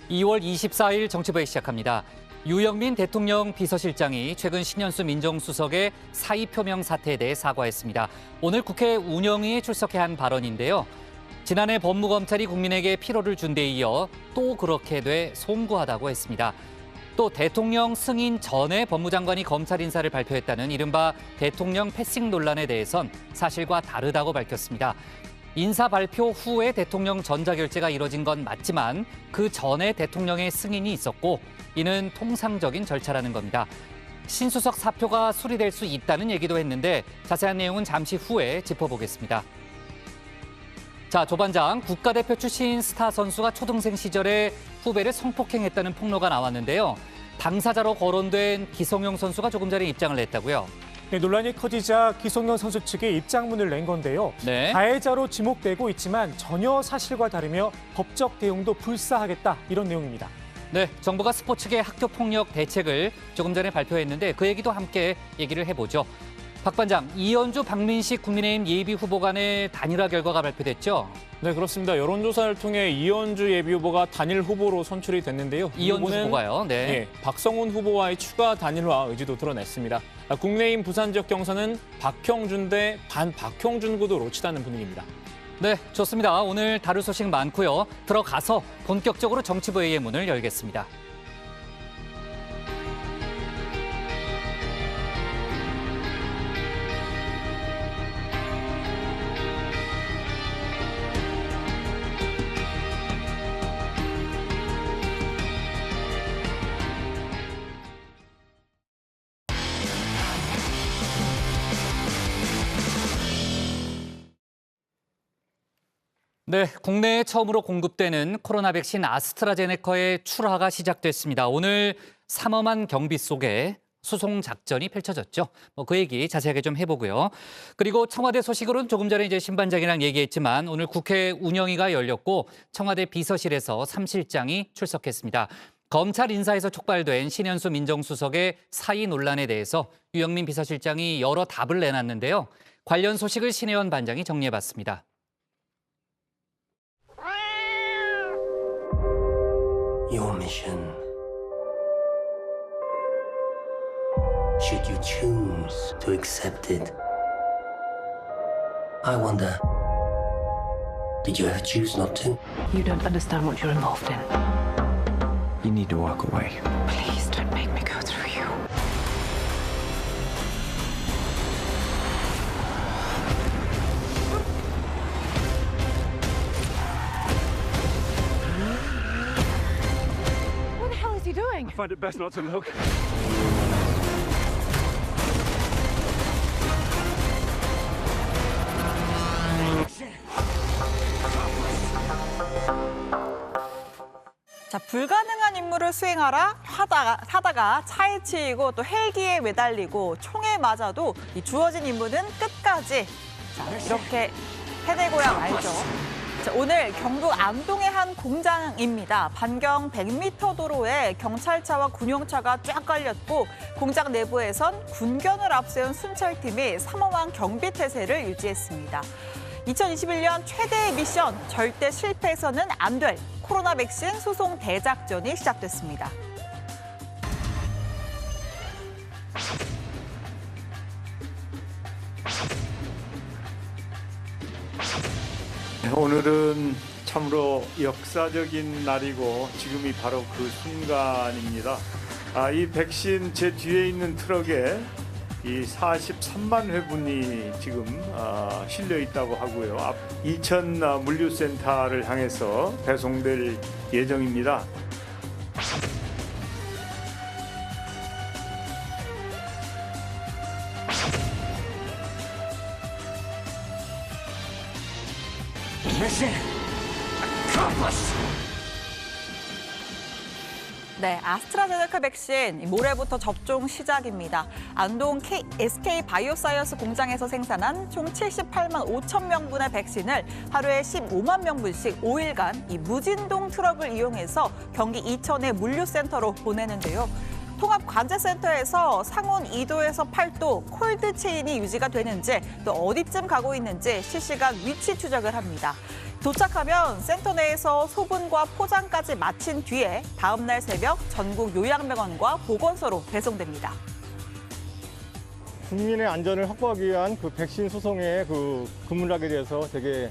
2월 24일 정치부에 시작합니다. 유영민 대통령 비서실장이 최근 신현수 민정수석의 사의 표명 사태에 대해 사과했습니다. 오늘 국회 운영위에 출석해 한 발언인데요. 지난해 법무검찰이 국민에게 피로를 준 데 이어 또 그렇게 돼 송구하다고 했습니다. 또 대통령 승인 전에 법무장관이 검찰 인사를 발표했다는 이른바 대통령 패싱 논란에 대해선 사실과 다르다고 밝혔습니다. 인사 발표 후에 대통령 전자결제가 이뤄진 건 맞지만 그 전에 대통령의 승인이 있었고 이는 통상적인 절차라는 겁니다. 신수석 사표가 수리될 수 있다는 얘기도 했는데 자세한 내용은 잠시 후에 짚어보겠습니다. 자, 조반장, 국가대표 출신 스타 선수가 초등생 시절에 후배를 성폭행했다는 폭로가 나왔는데요. 당사자로 거론된 기성용 선수가 조금 전에 입장을 냈다고요. 네, 논란이 커지자 기성용 선수 측이 입장문을 낸 건데요. 네. 가해자로 지목되고 있지만 전혀 사실과 다르며 법적 대응도 불사하겠다 이런 내용입니다. 네, 정부가 스포츠계 학교 폭력 대책을 조금 전에 발표했는데 그 얘기도 함께 얘기를 해보죠. 박 반장, 이현주, 박민식 국민의힘 예비 후보 간의 단일화 결과가 발표됐죠? 네, 그렇습니다. 여론조사를 통해 이현주 예비후보가 단일 후보로 선출이 됐는데요. 이현주 후보가요? 네. 네, 박성훈 후보와의 추가 단일화 의지도 드러냈습니다. 국민의힘 부산 지역 경선은 박형준 대 반박형준 구도로 치닫는 분위기입니다. 네, 좋습니다. 오늘 다룰 소식 많고요. 들어가서 본격적으로 정치부회의 문을 열겠습니다. 네, 국내에 처음으로 공급되는 코로나 백신 아스트라제네카의 출하가 시작됐습니다. 오늘 삼엄한 경비 속에 수송 작전이 펼쳐졌죠. 그 얘기 자세하게 좀 해보고요. 그리고 청와대 소식으로는 조금 전에 이제 신반장이랑 얘기했지만 오늘 국회 운영위가 열렸고 청와대 비서실에서 3실장이 출석했습니다. 검찰 인사에서 촉발된 신현수 민정수석의 사의 논란에 대해서 유영민 비서실장이 여러 답을 내놨는데요. 관련 소식을 신혜원 반장이 정리해봤습니다. Your mission. Should you choose to accept it? I wonder, did you ever choose not to? You don't understand what you're involved in. You need to walk away. Please don't make me go through you. What the hell is he doing? I find it best not to look. 자, 불가능한 임무를 수행하라 하다가 차에 치이고 또 헬기에 매달리고 총에 맞아도 이 주어진 임무는 끝까지 이렇게 해내고야 말죠. 자, 오늘 경북 안동의 한 공장입니다. 반경 100m 도로에 경찰차와 군용차가 쫙 깔렸고 공장 내부에선 군견을 앞세운 순찰팀이 삼엄한 경비 태세를 유지했습니다. 2021년 최대의 미션, 절대 실패해서는 안 될 코로나 백신 수송 대작전이 시작됐습니다. 오늘은 참으로 역사적인 날이고 지금이 바로 그 순간입니다. 이 백신 제 뒤에 있는 트럭에 이 43만 회분이 지금 실려 있다고 하고요. 이천 물류센터를 향해서 배송될 예정입니다. 네, 아스트라제네카 백신 모레부터 접종 시작입니다. 안동 SK 바이오사이언스 공장에서 생산한 총 78만 5천 명분의 백신을 하루에 15만 명분씩 5일간 이 무진동 트럭을 이용해서 경기 이천의 물류센터로 보내는데요. 통합관제센터에서 상온 2도에서 8도 콜드 체인이 유지가 되는지 또 어디쯤 가고 있는지 실시간 위치 추적을 합니다. 도착하면 센터 내에서 소분과 포장까지 마친 뒤에 다음 날 새벽 전국 요양병원과 보건소로 배송됩니다. 국민의 안전을 확보하기 위한 그 백신 수송의 그 근무락에 대해서 되게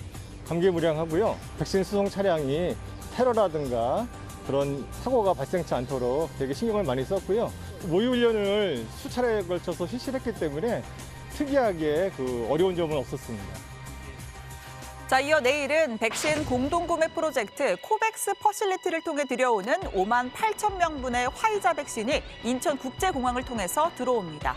감개무량하고요. 백신 수송 차량이 테러라든가 그런 사고가 발생치 않도록 되게 신경을 많이 썼고요. 모의 훈련을 수차례에 걸쳐서 실시를 했기 때문에 특이하게 그 어려운 점은 없었습니다. 자, 이어 내일은 백신 공동구매 프로젝트 코백스 퍼실리티를 통해 들여오는 5만 8천 명분의 화이자 백신이 인천국제공항을 통해서 들어옵니다.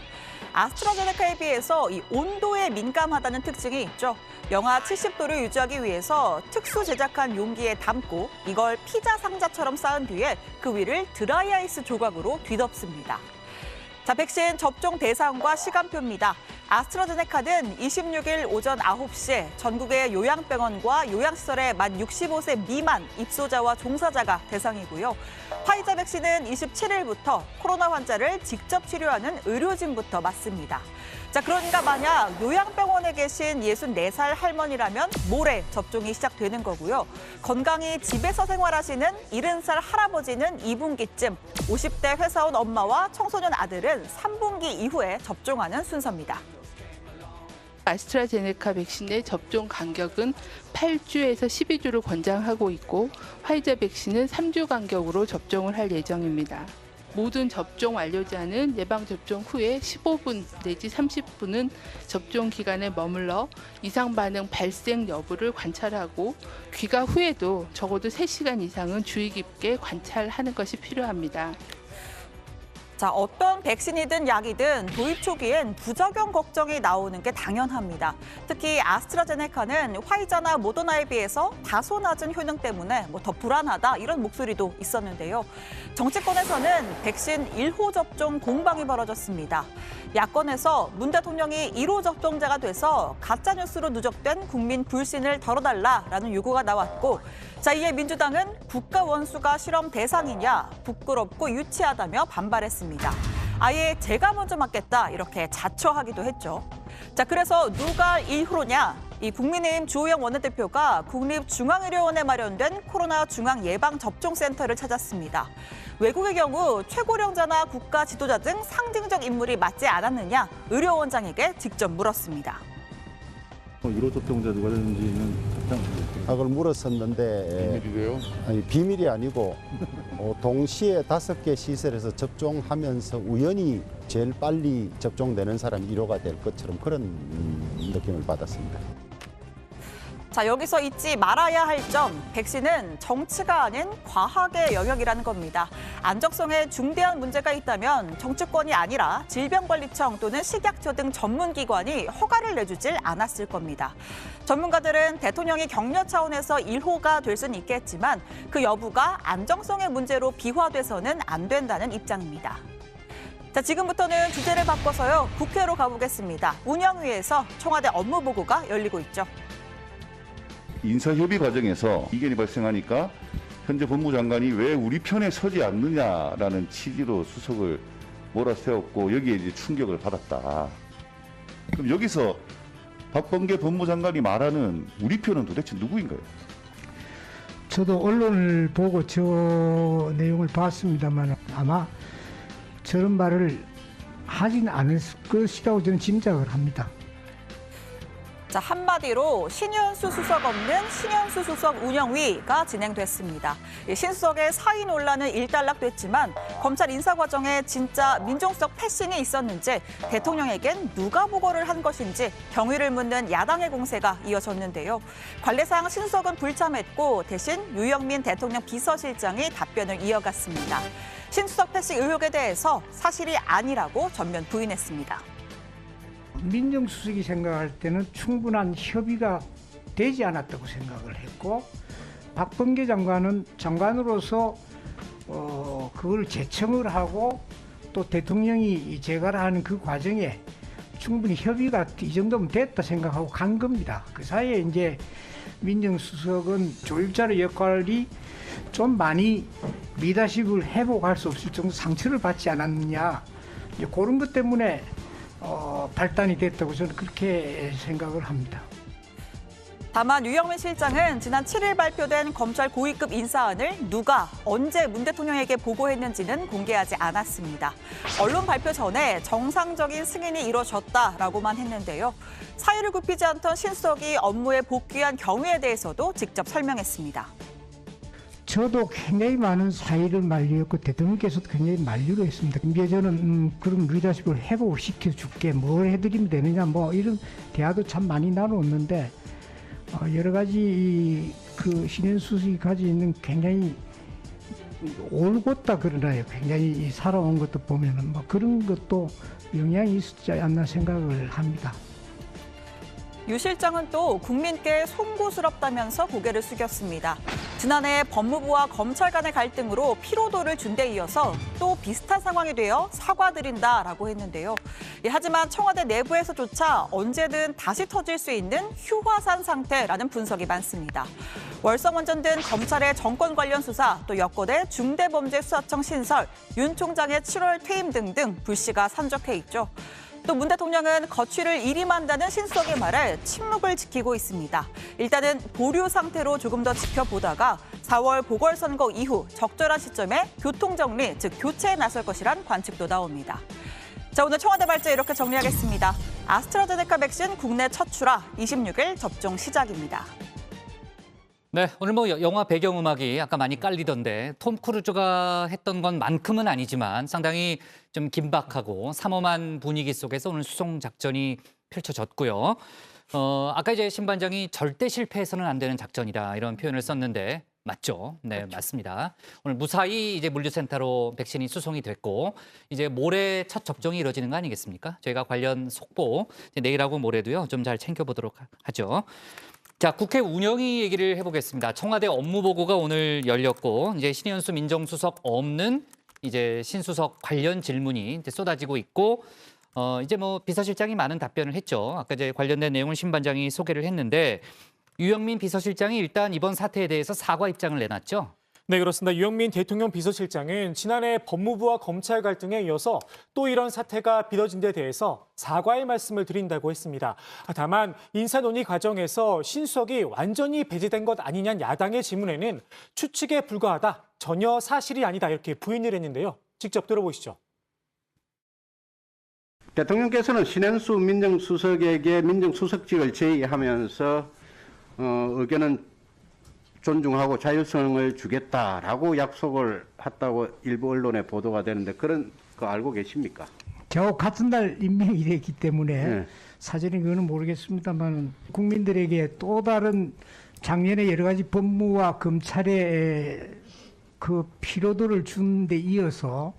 아스트라제네카에 비해서 이 온도에 민감하다는 특징이 있죠. 영하 70도를 유지하기 위해서 특수 제작한 용기에 담고 이걸 피자 상자처럼 쌓은 뒤에 그 위를 드라이아이스 조각으로 뒤덮습니다. 자, 백신 접종 대상과 시간표입니다. 아스트라제네카는 26일 오전 9시 전국의 요양병원과 요양시설의 만 65세 미만 입소자와 종사자가 대상이고요. 화이자 백신은 27일부터 코로나 환자를 직접 치료하는 의료진부터 맞습니다. 자, 그러니까 만약 요양병원에 계신 64살 할머니라면 모레 접종이 시작되는 거고요. 건강히 집에서 생활하시는 70살 할아버지는 2분기쯤, 50대 회사원 엄마와 청소년 아들은 3분기 이후에 접종하는 순서입니다. 아스트라제네카 백신의 접종 간격은 8주에서 12주를 권장하고 있고 화이자 백신은 3주 간격으로 접종을 할 예정입니다. 모든 접종 완료자는 예방접종 후에 15분 내지 30분은 접종 기간에 머물러 이상 반응 발생 여부를 관찰하고 귀가 후에도 적어도 3시간 이상은 주의 깊게 관찰하는 것이 필요합니다. 자, 어떤 백신이든 약이든 도입 초기엔 부작용 걱정이 나오는 게 당연합니다. 특히 아스트라제네카는 화이자나 모더나에 비해서 다소 낮은 효능 때문에 더 불안하다 이런 목소리도 있었는데요. 정치권에서는 백신 1호 접종 공방이 벌어졌습니다. 야권에서 문 대통령이 1호 접종자가 돼서 가짜뉴스로 누적된 국민 불신을 덜어달라라는 요구가 나왔고, 자, 이에 민주당은 국가 원수가 실험 대상이냐 부끄럽고 유치하다며 반발했습니다. 아예 제가 먼저 맞겠다 이렇게 자처하기도 했죠. 자, 그래서 누가 1호냐? 이 국민의힘 주호영 원내대표가 국립중앙의료원에 마련된 코로나 중앙예방접종센터를 찾았습니다. 외국의 경우 최고령자나 국가 지도자 등 상징적 인물이 맞지 않았느냐 의료원장에게 직접 물었습니다. 1호 접종자 누가 되는지는 그걸 물었었는데 비밀이래요? 아니, 비밀이 아니고 동시에 5개 시설에서 접종하면서 우연히 제일 빨리 접종되는 사람이 1호가 될 것처럼 그런 느낌을 받았습니다. 자, 여기서 잊지 말아야 할 점, 백신은 정치가 아닌 과학의 영역이라는 겁니다. 안정성에 중대한 문제가 있다면 정치권이 아니라 질병관리청 또는 식약처 등 전문기관이 허가를 내주질 않았을 겁니다. 전문가들은 대통령이 격려 차원에서 1호가 될 수는 있겠지만 그 여부가 안정성의 문제로 비화돼서는 안 된다는 입장입니다. 자, 지금부터는 주제를 바꿔서요. 국회로 가보겠습니다. 운영위에서 청와대 업무보고가 열리고 있죠. 인사협의 과정에서 이견이 발생하니까 현재 법무장관이 왜 우리 편에 서지 않느냐라는 취지로 수석을 몰아세웠고 여기에 이제 충격을 받았다. 그럼 여기서 박범계 법무장관이 말하는 우리 편은 도대체 누구인가요? 저도 언론을 보고 저 내용을 봤습니다만 아마 저런 말을 하진 않을 것이라고 저는 짐작을 합니다. 자, 한마디로 신현수 수석 없는 신현수 수석 운영위가 진행됐습니다. 신 수석의 사의 논란은 일단락됐지만 검찰 인사 과정에 진짜 민정수석 패싱이 있었는지 대통령에겐 누가 보고를 한 것인지 경위를 묻는 야당의 공세가 이어졌는데요. 관례상 신 수석은 불참했고 대신 유영민 대통령 비서실장이 답변을 이어갔습니다. 신 수석 패싱 의혹에 대해서 사실이 아니라고 전면 부인했습니다. 민정수석이 생각할 때는 충분한 협의가 되지 않았다고 생각을 했고 박범계 장관은 장관으로서 그걸 제청을 하고 또 대통령이 제가라 하는 그 과정에 충분히 협의가 이 정도면 됐다 생각하고 간 겁니다. 그 사이에 이제 민정수석은 조율자의 역할이 좀 많이 리더십을 회복할 수 없을 정도 상처를 받지 않았느냐, 이제 그런 것 때문에 발단이 됐다고 저는 그렇게 생각을 합니다. 다만 유영민 실장은 지난 7일 발표된 검찰 고위급 인사안을 누가 언제 문 대통령에게 보고했는지는 공개하지 않았습니다. 언론 발표 전에 정상적인 승인이 이루어졌다라고만 했는데요. 사유를 굽히지 않던 신 수석이 업무에 복귀한 경위에 대해서도 직접 설명했습니다. 저도 굉장히 많은 사의를 만류했고 대통령께서도 굉장히 만류를 했습니다. 이제 저는 그런 리더십을 회복을 시켜줄게, 뭘 해드리면 되느냐, 뭐 이런 대화도 참 많이 나눴는데 여러 가지 그 신현수 수석이 가지고 있는 굉장히 올곧다 그러나요. 굉장히 살아온 것도 보면은 뭐 그런 것도 영향이 있지 않나 생각을 합니다. 유 실장은 또 국민께 송구스럽다면서 고개를 숙였습니다. 지난해 법무부와 검찰 간의 갈등으로 피로도를 준 데 이어서 또 비슷한 상황이 되어 사과드린다라고 했는데요. 하지만 청와대 내부에서조차 언제든 다시 터질 수 있는 휴화산 상태라는 분석이 많습니다. 월성원전 등 검찰의 정권 관련 수사, 또 여권의 중대범죄수사청 신설, 윤 총장의 7월 퇴임 등등 불씨가 산적해 있죠. 또 문 대통령은 거취를 일임한다는 신 수석의 말에 침묵을 지키고 있습니다. 일단은 보류 상태로 조금 더 지켜보다가 4월 보궐선거 이후 적절한 시점에 교통정리, 즉 교체에 나설 것이란 관측도 나옵니다. 자, 오늘 청와대 발제 이렇게 정리하겠습니다. 아스트라제네카 백신 국내 첫 출하 26일 접종 시작입니다. 네, 오늘 뭐 영화 배경음악이 아까 많이 깔리던데 톰 크루즈가 했던 것만큼은 아니지만 상당히 좀 긴박하고 삼엄한 분위기 속에서 오늘 수송 작전이 펼쳐졌고요. 아까 이제 신 반장이 절대 실패해서는 안 되는 작전이다 이런 표현을 썼는데 맞죠? 네, 그렇죠. 맞습니다. 오늘 무사히 이제 물류센터로 백신이 수송이 됐고 이제 모레 첫 접종이 이루어지는 거 아니겠습니까? 저희가 관련 속보 내일하고 모레도요 좀 잘 챙겨보도록 하죠. 자, 국회 운영위 얘기를 해보겠습니다. 청와대 업무보고가 오늘 열렸고 이제 신현수 민정수석 없는 이제 신수석 관련 질문이 이제 쏟아지고 있고 이제 뭐 비서실장이 많은 답변을 했죠. 아까 이제 관련된 내용을 신 반장이 소개를 했는데 유영민 비서실장이 일단 이번 사태에 대해서 사과 입장을 내놨죠. 네, 그렇습니다. 유영민 대통령 비서실장은 지난해 법무부와 검찰 갈등에 이어서 또 이런 사태가 빚어진 데 대해서 사과의 말씀을 드린다고 했습니다. 다만 인사 논의 과정에서 신 수석이 완전히 배제된 것 아니냐는 야당의 질문에는 추측에 불과하다, 전혀 사실이 아니다 이렇게 부인을 했는데요. 직접 들어보시죠. 대통령께서는 신현수 민정수석에게 민정수석직을 제의하면서 의견은 존중하고 자율성을 주겠다라고 약속을 했다고 일부 언론에 보도가 되는데 그런 거 알고 계십니까? 저 같은 날 임명이 됐기 때문에 사실은 그거는 모르겠습니다만 국민들에게 또 다른 작년에 여러 가지 법무와 검찰의 그 피로도를 준 데 이어서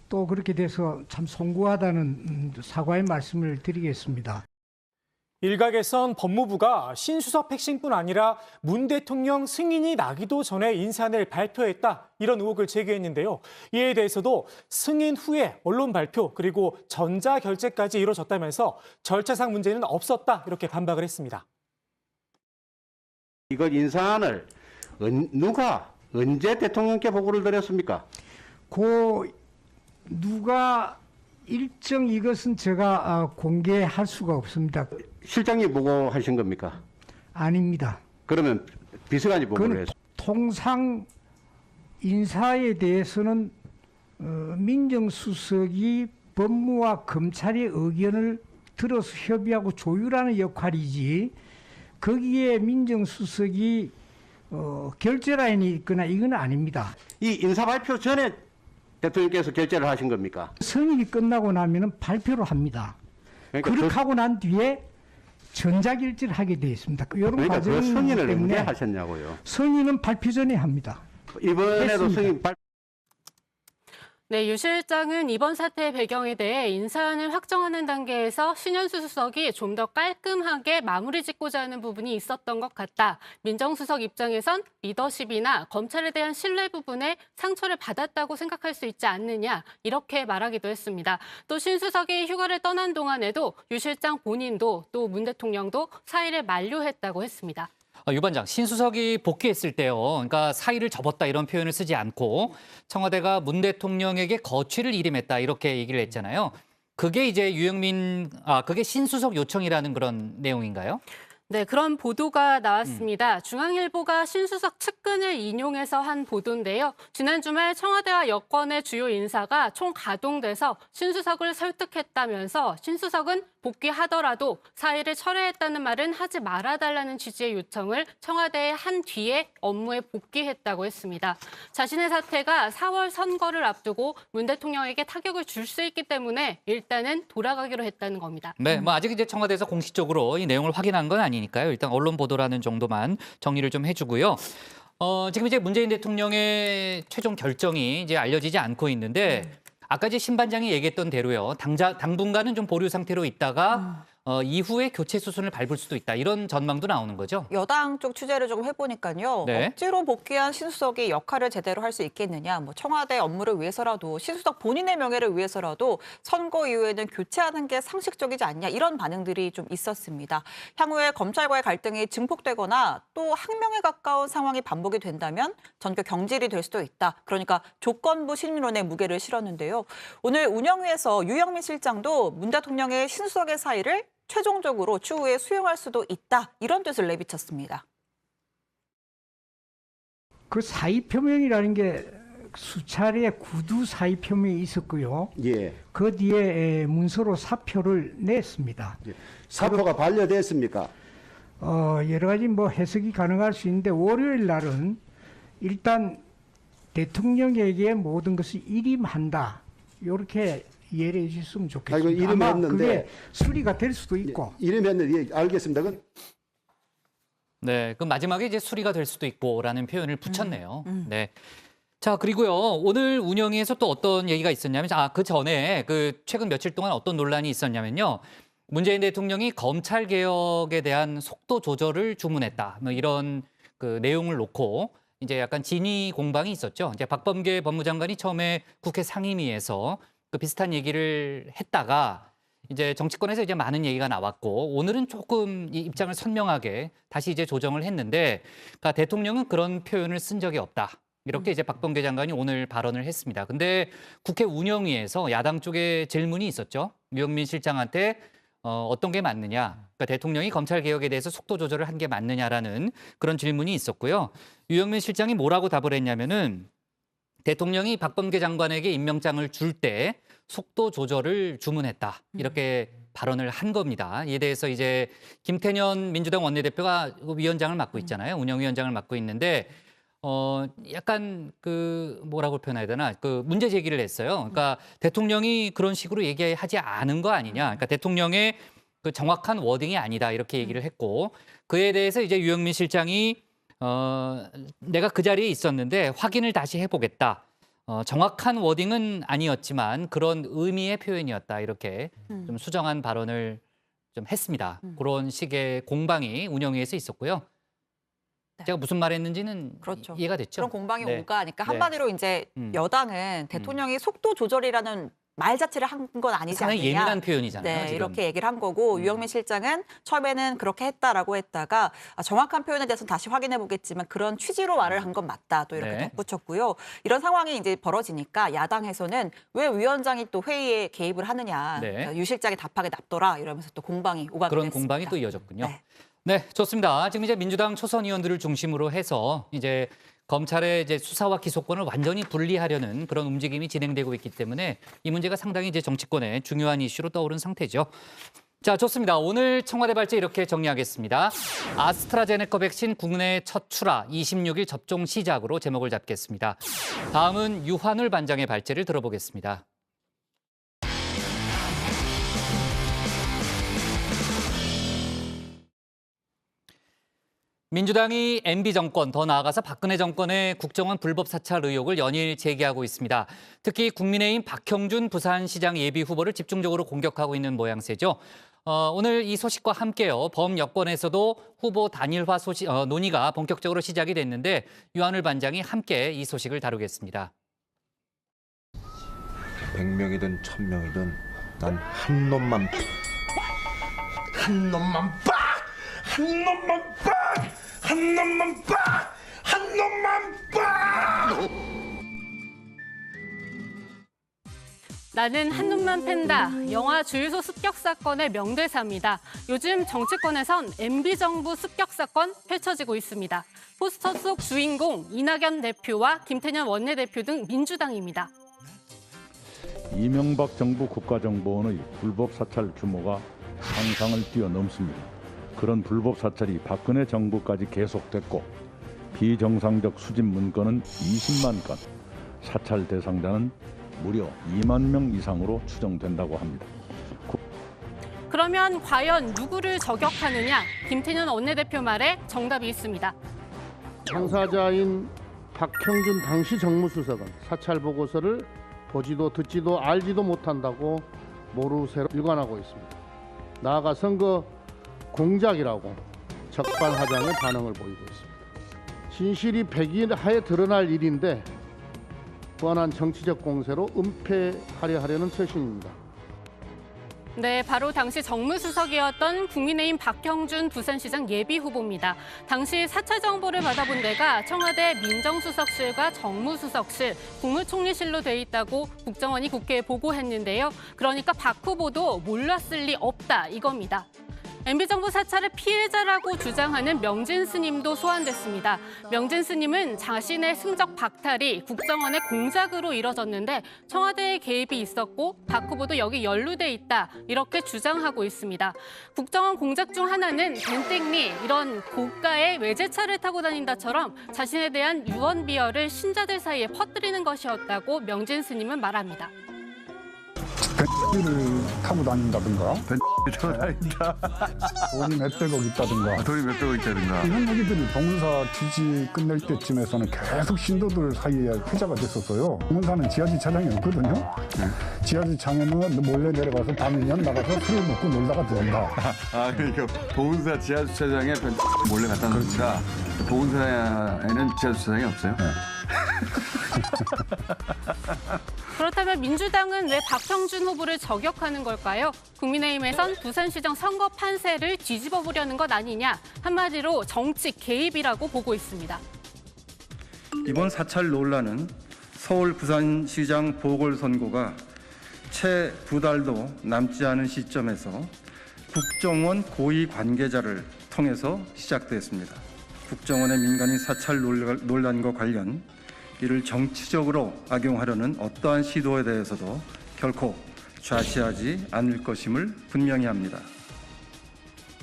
또 그렇게 돼서 참 송구하다는 사과의 말씀을 드리겠습니다. 일각에선 법무부가 신수석 백신뿐 아니라 문 대통령 승인이 나기도 전에 인사안을 발표했다 이런 의혹을 제기했는데요. 이에 대해서도 승인 후에 언론 발표 그리고 전자결제까지 이루어졌다면서 절차상 문제는 없었다 이렇게 반박을 했습니다. 이거 인사안을 누가 언제 대통령께 보고를 드렸습니까? 누가 일정 이것은 제가 공개할 수가 없습니다. 실장이 보고하신 겁니까? 아닙니다. 그러면 비서관이 보고를 했어요? 통상 인사에 대해서는 민정수석이 법무와 검찰의 의견을 들어서 협의하고 조율하는 역할이지 거기에 민정수석이 결재라인이 있거나 이건 아닙니다. 이 인사 발표 전에 대통령께서 결재를 하신 겁니까? 승인이 끝나고 나면 발표를 합니다. 그러니까 그렇게 하고 난 뒤에 전자결제를 하게 되어 있습니다. 이런 그러니까 과정 그 승인을 때문에 언제 하셨냐고요? 승인은 발표 전에 합니다. 이번에도 했습니다. 승인 발표. 네, 유 실장은 이번 사태의 배경에 대해 인사안을 확정하는 단계에서 신현수 수석이 좀 더 깔끔하게 마무리 짓고자 하는 부분이 있었던 것 같다. 민정수석 입장에선 리더십이나 검찰에 대한 신뢰 부분에 상처를 받았다고 생각할 수 있지 않느냐 이렇게 말하기도 했습니다. 또 신 수석이 휴가를 떠난 동안에도 유 실장 본인도 또 문 대통령도 사의를 만류했다고 했습니다. 유 반장, 신수석이 복귀했을 때요. 그러니까 사의를 접었다 이런 표현을 쓰지 않고 청와대가 문 대통령에게 거취를 일임했다 이렇게 얘기를 했잖아요. 그게 이제 그게 신수석 요청이라는 그런 내용인가요? 네, 그런 보도가 나왔습니다. 중앙일보가 신수석 측근을 인용해서 한 보도인데요. 지난 주말 청와대와 여권의 주요 인사가 총 가동돼서 신수석을 설득했다면서 신수석은 복귀하더라도 사의를 철회했다는 말은 하지 말아달라는 취지의 요청을 청와대에 한 뒤에 업무에 복귀했다고 했습니다. 자신의 사퇴가 4월 선거를 앞두고 문 대통령에게 타격을 줄 수 있기 때문에 일단은 돌아가기로 했다는 겁니다. 네, 뭐 아직 이제 청와대에서 공식적으로 이 내용을 확인한 건 아니니까요. 일단 언론 보도라는 정도만 정리를 좀 해주고요. 지금 이제 문재인 대통령의 최종 결정이 이제 알려지지 않고 있는데 아까 이제 신 반장이 얘기했던 대로요. 당분간은 좀 보류 상태로 있다가 이후에 교체 수순을 밟을 수도 있다. 이런 전망도 나오는 거죠. 여당 쪽 취재를 좀 해보니까요. 네. 억지로 복귀한 신수석이 역할을 제대로 할 수 있겠느냐. 뭐 청와대 업무를 위해서라도 신수석 본인의 명예를 위해서라도 선거 이후에는 교체하는 게 상식적이지 않냐. 이런 반응들이 좀 있었습니다. 향후에 검찰과의 갈등이 증폭되거나 또 항명에 가까운 상황이 반복이 된다면 전격 경질이 될 수도 있다. 그러니까 조건부 신문론에 무게를 실었는데요. 오늘 운영위에서 유영민 실장도 문 대통령의 신수석의 사의를 최종적으로 추후에 수용할 수도 있다. 이런 뜻을 내비쳤습니다. 그 사의 표명이라는 게 수차례 구두 사의 표명이 있었고요. 예. 그 뒤에 문서로 사표를 냈습니다. 예. 사표가 반려됐습니까? 여러 가지 뭐 해석이 가능할 수 있는데 월요일 날은 일단 대통령에게 모든 것을 일임한다. 이렇게 이해를 해주셨으면 좋겠습니다. 아마 그게 수리가 될 수도 있고. 이름했는데 예, 알겠습니다. 네, 그 마지막에 이제 수리가 될 수도 있고라는 표현을 붙였네요. 네. 자, 그리고요. 오늘 운영위에서 또 어떤 얘기가 있었냐면 그 전에 최근 며칠 동안 어떤 논란이 있었냐면요. 문재인 대통령이 검찰 개혁에 대한 속도 조절을 주문했다. 뭐 이런 그 내용을 놓고 이제 약간 진위 공방이 있었죠. 이제 박범계 법무장관이 처음에 국회 상임위에서 그 비슷한 얘기를 했다가 이제 정치권에서 이제 많은 얘기가 나왔고 오늘은 조금 이 입장을 선명하게 다시 이제 조정을 했는데 그러니까 대통령은 그런 표현을 쓴 적이 없다. 이렇게 이제 박범계 장관이 오늘 발언을 했습니다. 근데 국회 운영위에서 야당 쪽에 질문이 있었죠. 유영민 실장한테 어떤 게 맞느냐. 그러니까 대통령이 검찰 개혁에 대해서 속도 조절을 한 게 맞느냐라는 그런 질문이 있었고요. 유영민 실장이 뭐라고 답을 했냐면은 대통령이 박범계 장관에게 임명장을 줄 때 속도 조절을 주문했다. 이렇게 발언을 한 겁니다. 이에 대해서 이제 김태년 민주당 원내대표가 위원장을 맡고 있잖아요. 운영위원장을 맡고 있는데 약간 뭐라고 표현해야 되나 문제 제기를 했어요. 그러니까 대통령이 그런 식으로 얘기하지 않은 거 아니냐. 그러니까 대통령의 그 정확한 워딩이 아니다. 이렇게 얘기를 했고 그에 대해서 이제 유영민 실장이 내가 그 자리에 있었는데 확인을 다시 해보겠다. 정확한 워딩은 아니었지만 그런 의미의 표현이었다. 이렇게 좀 수정한 발언을 좀 했습니다. 그런 식의 공방이 운영위에서 있었고요. 제가 무슨 말 했는지는 그렇죠. 이해가 됐죠? 그런 공방이 네. 오가니까 한마디로 이제 여당은 대통령이 속도 조절이라는 말 자체를 한 건 아니지 상당히 않느냐. 예민한 표현이잖아요. 네, 지금. 이렇게 얘기를 한 거고 유영민 실장은 처음에는 그렇게 했다라고 했다가 정확한 표현에 대해서는 다시 확인해 보겠지만 그런 취지로 말을 한 건 맞다. 또 이렇게 네. 덧붙였고요. 이런 상황이 이제 벌어지니까 야당에서는 왜 위원장이 또 회의에 개입을 하느냐. 네. 그러니까 유 실장이 답하게 놔둬라 이러면서 또 공방이 오가게 그런 됐습니다. 공방이 또 이어졌군요. 네. 네, 좋습니다. 지금 이제 민주당 초선 의원들을 중심으로 해서 이제 검찰의 이제 수사와 기소권을 완전히 분리하려는 그런 움직임이 진행되고 있기 때문에 이 문제가 상당히 이제 정치권의 중요한 이슈로 떠오른 상태죠. 자, 좋습니다. 오늘 청와대 발제 이렇게 정리하겠습니다. 아스트라제네카 백신 국내 첫 출하 26일 접종 시작으로 제목을 잡겠습니다. 다음은 유한울 반장의 발제를 들어보겠습니다. 민주당이 MB 정권, 더 나아가서 박근혜 정권의 국정원 불법 사찰 의혹을 연일 제기하고 있습니다. 특히 국민의힘 박형준 부산시장 예비 후보를 집중적으로 공격하고 있는 모양새죠. 오늘 이 소식과 함께요. 범여권에서도 후보 단일화 논의가 본격적으로 시작이 됐는데 유한울 반장이 함께 이 소식을 다루겠습니다. 100명이든 1000명이든 난 한 놈만 빡! 한 놈만 빡! 한 놈만 빠! 한 놈만 빠! 나는 한눈만 팬다. 영화 주유소 습격 사건의 명대사입니다. 요즘 정치권에선 MB정부 습격 사건 펼쳐지고 있습니다. 포스터 속 주인공 이낙연 대표와 김태년 원내대표 등 민주당입니다. 이명박 정부 국가정보원의 불법 사찰 규모가 상상을 뛰어넘습니다. 그런 불법 사찰이 박근혜 정부까지 계속됐고 비정상적 수집 문건은 20만 건, 사찰 대상자는 무려 2만 명 이상으로 추정된다고 합니다. 그러면 과연 누구를 저격하느냐? 김태년 원내대표 말에 정답이 있습니다. 당사자인 박형준 당시 정무수석은 사찰 보고서를 보지도 듣지도 알지도 못한다고 모르쇠로 일관하고 있습니다. 나아가 선거 공작이라고 적반하장의 반응을 보이고 있습니다. 진실이 백일하에 드러날 일인데 뻔한 정치적 공세로 은폐하려 하려는 처신입니다. 네, 바로 당시 정무수석이었던 국민의힘 박형준 부산시장 예비후보입니다. 당시 사찰 정보를 받아본 데가 청와대 민정수석실과 정무수석실, 국무총리실로 돼 있다고 국정원이 국회에 보고했는데요. 그러니까 박 후보도 몰랐을 리 없다 이겁니다. MB정부 사찰의 피해자라고 주장하는 명진 스님도 소환됐습니다. 명진 스님은 자신의 승적 박탈이 국정원의 공작으로 이뤄졌는데 청와대의 개입이 있었고 박 후보도 여기 연루돼 있다 이렇게 주장하고 있습니다. 국정원 공작 중 하나는 벤땡리 이런 고가의 외제차를 타고 다닌다처럼 자신에 대한 유언 비어를 신자들 사이에 퍼뜨리는 것이었다고 명진 스님은 말합니다. 벤츠를 타고 다닌다든가, 벤츠 타고 다닌다. 돈이 몇백억 있다든가, 돈이 몇백억 있다든가. 이런 얘기들이 봉사 취지 끝낼 때쯤에서는 계속 신도들 사이에 회자가 됐었어요. 봉사는 지하지 차장이 없거든요. 지하지 차장은 몰래 내려가서 밤이면 나가서 술을 먹고 놀다가 들어온다. 아, 그러니까 보훈사 지하주차장에 벤츠 몰래 갖다 놓으니까 보훈사에는 지하주차장이 없어요? 네. 그렇다면 민주당은 왜 박형준 후보를 저격하는 걸까요? 국민의힘에선 부산시장 선거 판세를 뒤집어 보려는 것 아니냐, 한마디로 정치 개입이라고 보고 있습니다. 이번 사찰 논란은 서울 부산시장 보궐선거가 채 2달도 남지 않은 시점에서 국정원 고위 관계자를 통해서 시작됐습니다. 국정원의 민간인 사찰 논란과 관련 이를 정치적으로 악용하려는 어떠한 시도에 대해서도 결코 좌시하지 않을 것임을 분명히 합니다.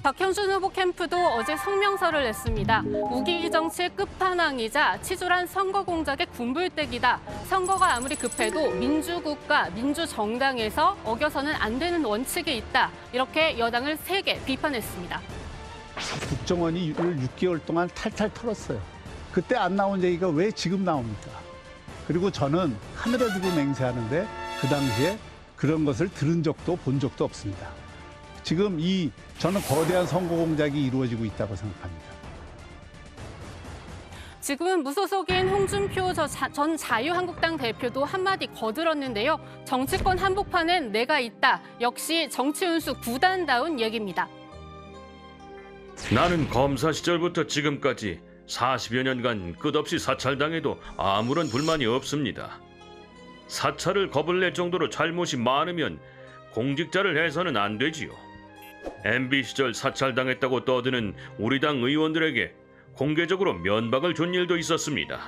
박형준 후보 캠프도 어제 성명서를 냈습니다. 우기 정치의 끝판왕이자 치졸한 선거 공작의 군불대기다. 선거가 아무리 급해도 민주국가, 민주정당에서 어겨서는 안 되는 원칙이 있다. 이렇게 여당을 세게 비판했습니다. 국정원이 이를 6개월 동안 탈탈 털었어요. 그때 안 나온 얘기가 왜 지금 나옵니까? 그리고 저는 하늘에 두고 맹세하는데 그 당시에 그런 것을 들은 적도 본 적도 없습니다. 지금 저는 거대한 선거 공작이 이루어지고 있다고 생각합니다. 지금은 무소속인 홍준표 전 자유한국당 대표도 한마디 거들었는데요. 정치권 한복판엔 내가 있다. 역시 정치운수 9단다운 얘기입니다. 나는 검사 시절부터 지금까지 40여 년간 끝없이 사찰당해도 아무런 불만이 없습니다. 사찰을 겁을 낼 정도로 잘못이 많으면 공직자를 해서는 안 되지요. MB 시절 사찰당했다고 떠드는 우리 당 의원들에게 공개적으로 면박을 준 일도 있었습니다.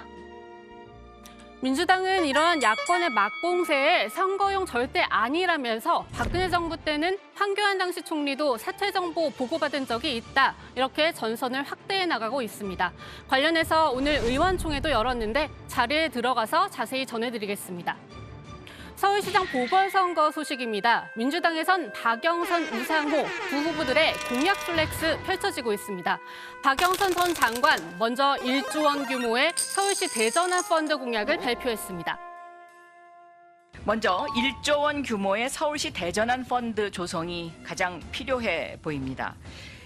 민주당은 이러한 야권의 막공세에 선거용 절대 아니라면서 박근혜 정부 때는 황교안 당시 총리도 사찰 정보 보고받은 적이 있다. 이렇게 전선을 확대해 나가고 있습니다. 관련해서 오늘 의원총회도 열었는데 자리에 들어가서 자세히 전해드리겠습니다. 서울시장 보궐선거 소식입니다. 민주당에선 박영선, 우상호 두 후보들의 공약 플렉스 펼쳐지고 있습니다. 박영선 전 장관 먼저 1조 원 규모의 서울시 대전환 펀드 공약을 발표했습니다. 먼저 1조 원 규모의 서울시 대전환 펀드 조성이 가장 필요해 보입니다.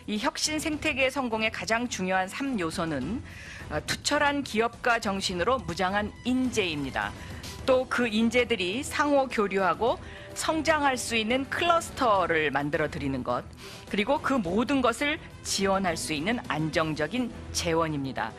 이 혁신 생태계 성공의 가장 중요한 3요소는 투철한 기업가 정신으로 무장한 인재입니다. 또 그 인재들이 상호 교류하고 성장할 수 있는 클러스터를 만들어 드리는 것, 그리고 그 모든 것을 지원할 수 있는 안정적인 재원입니다.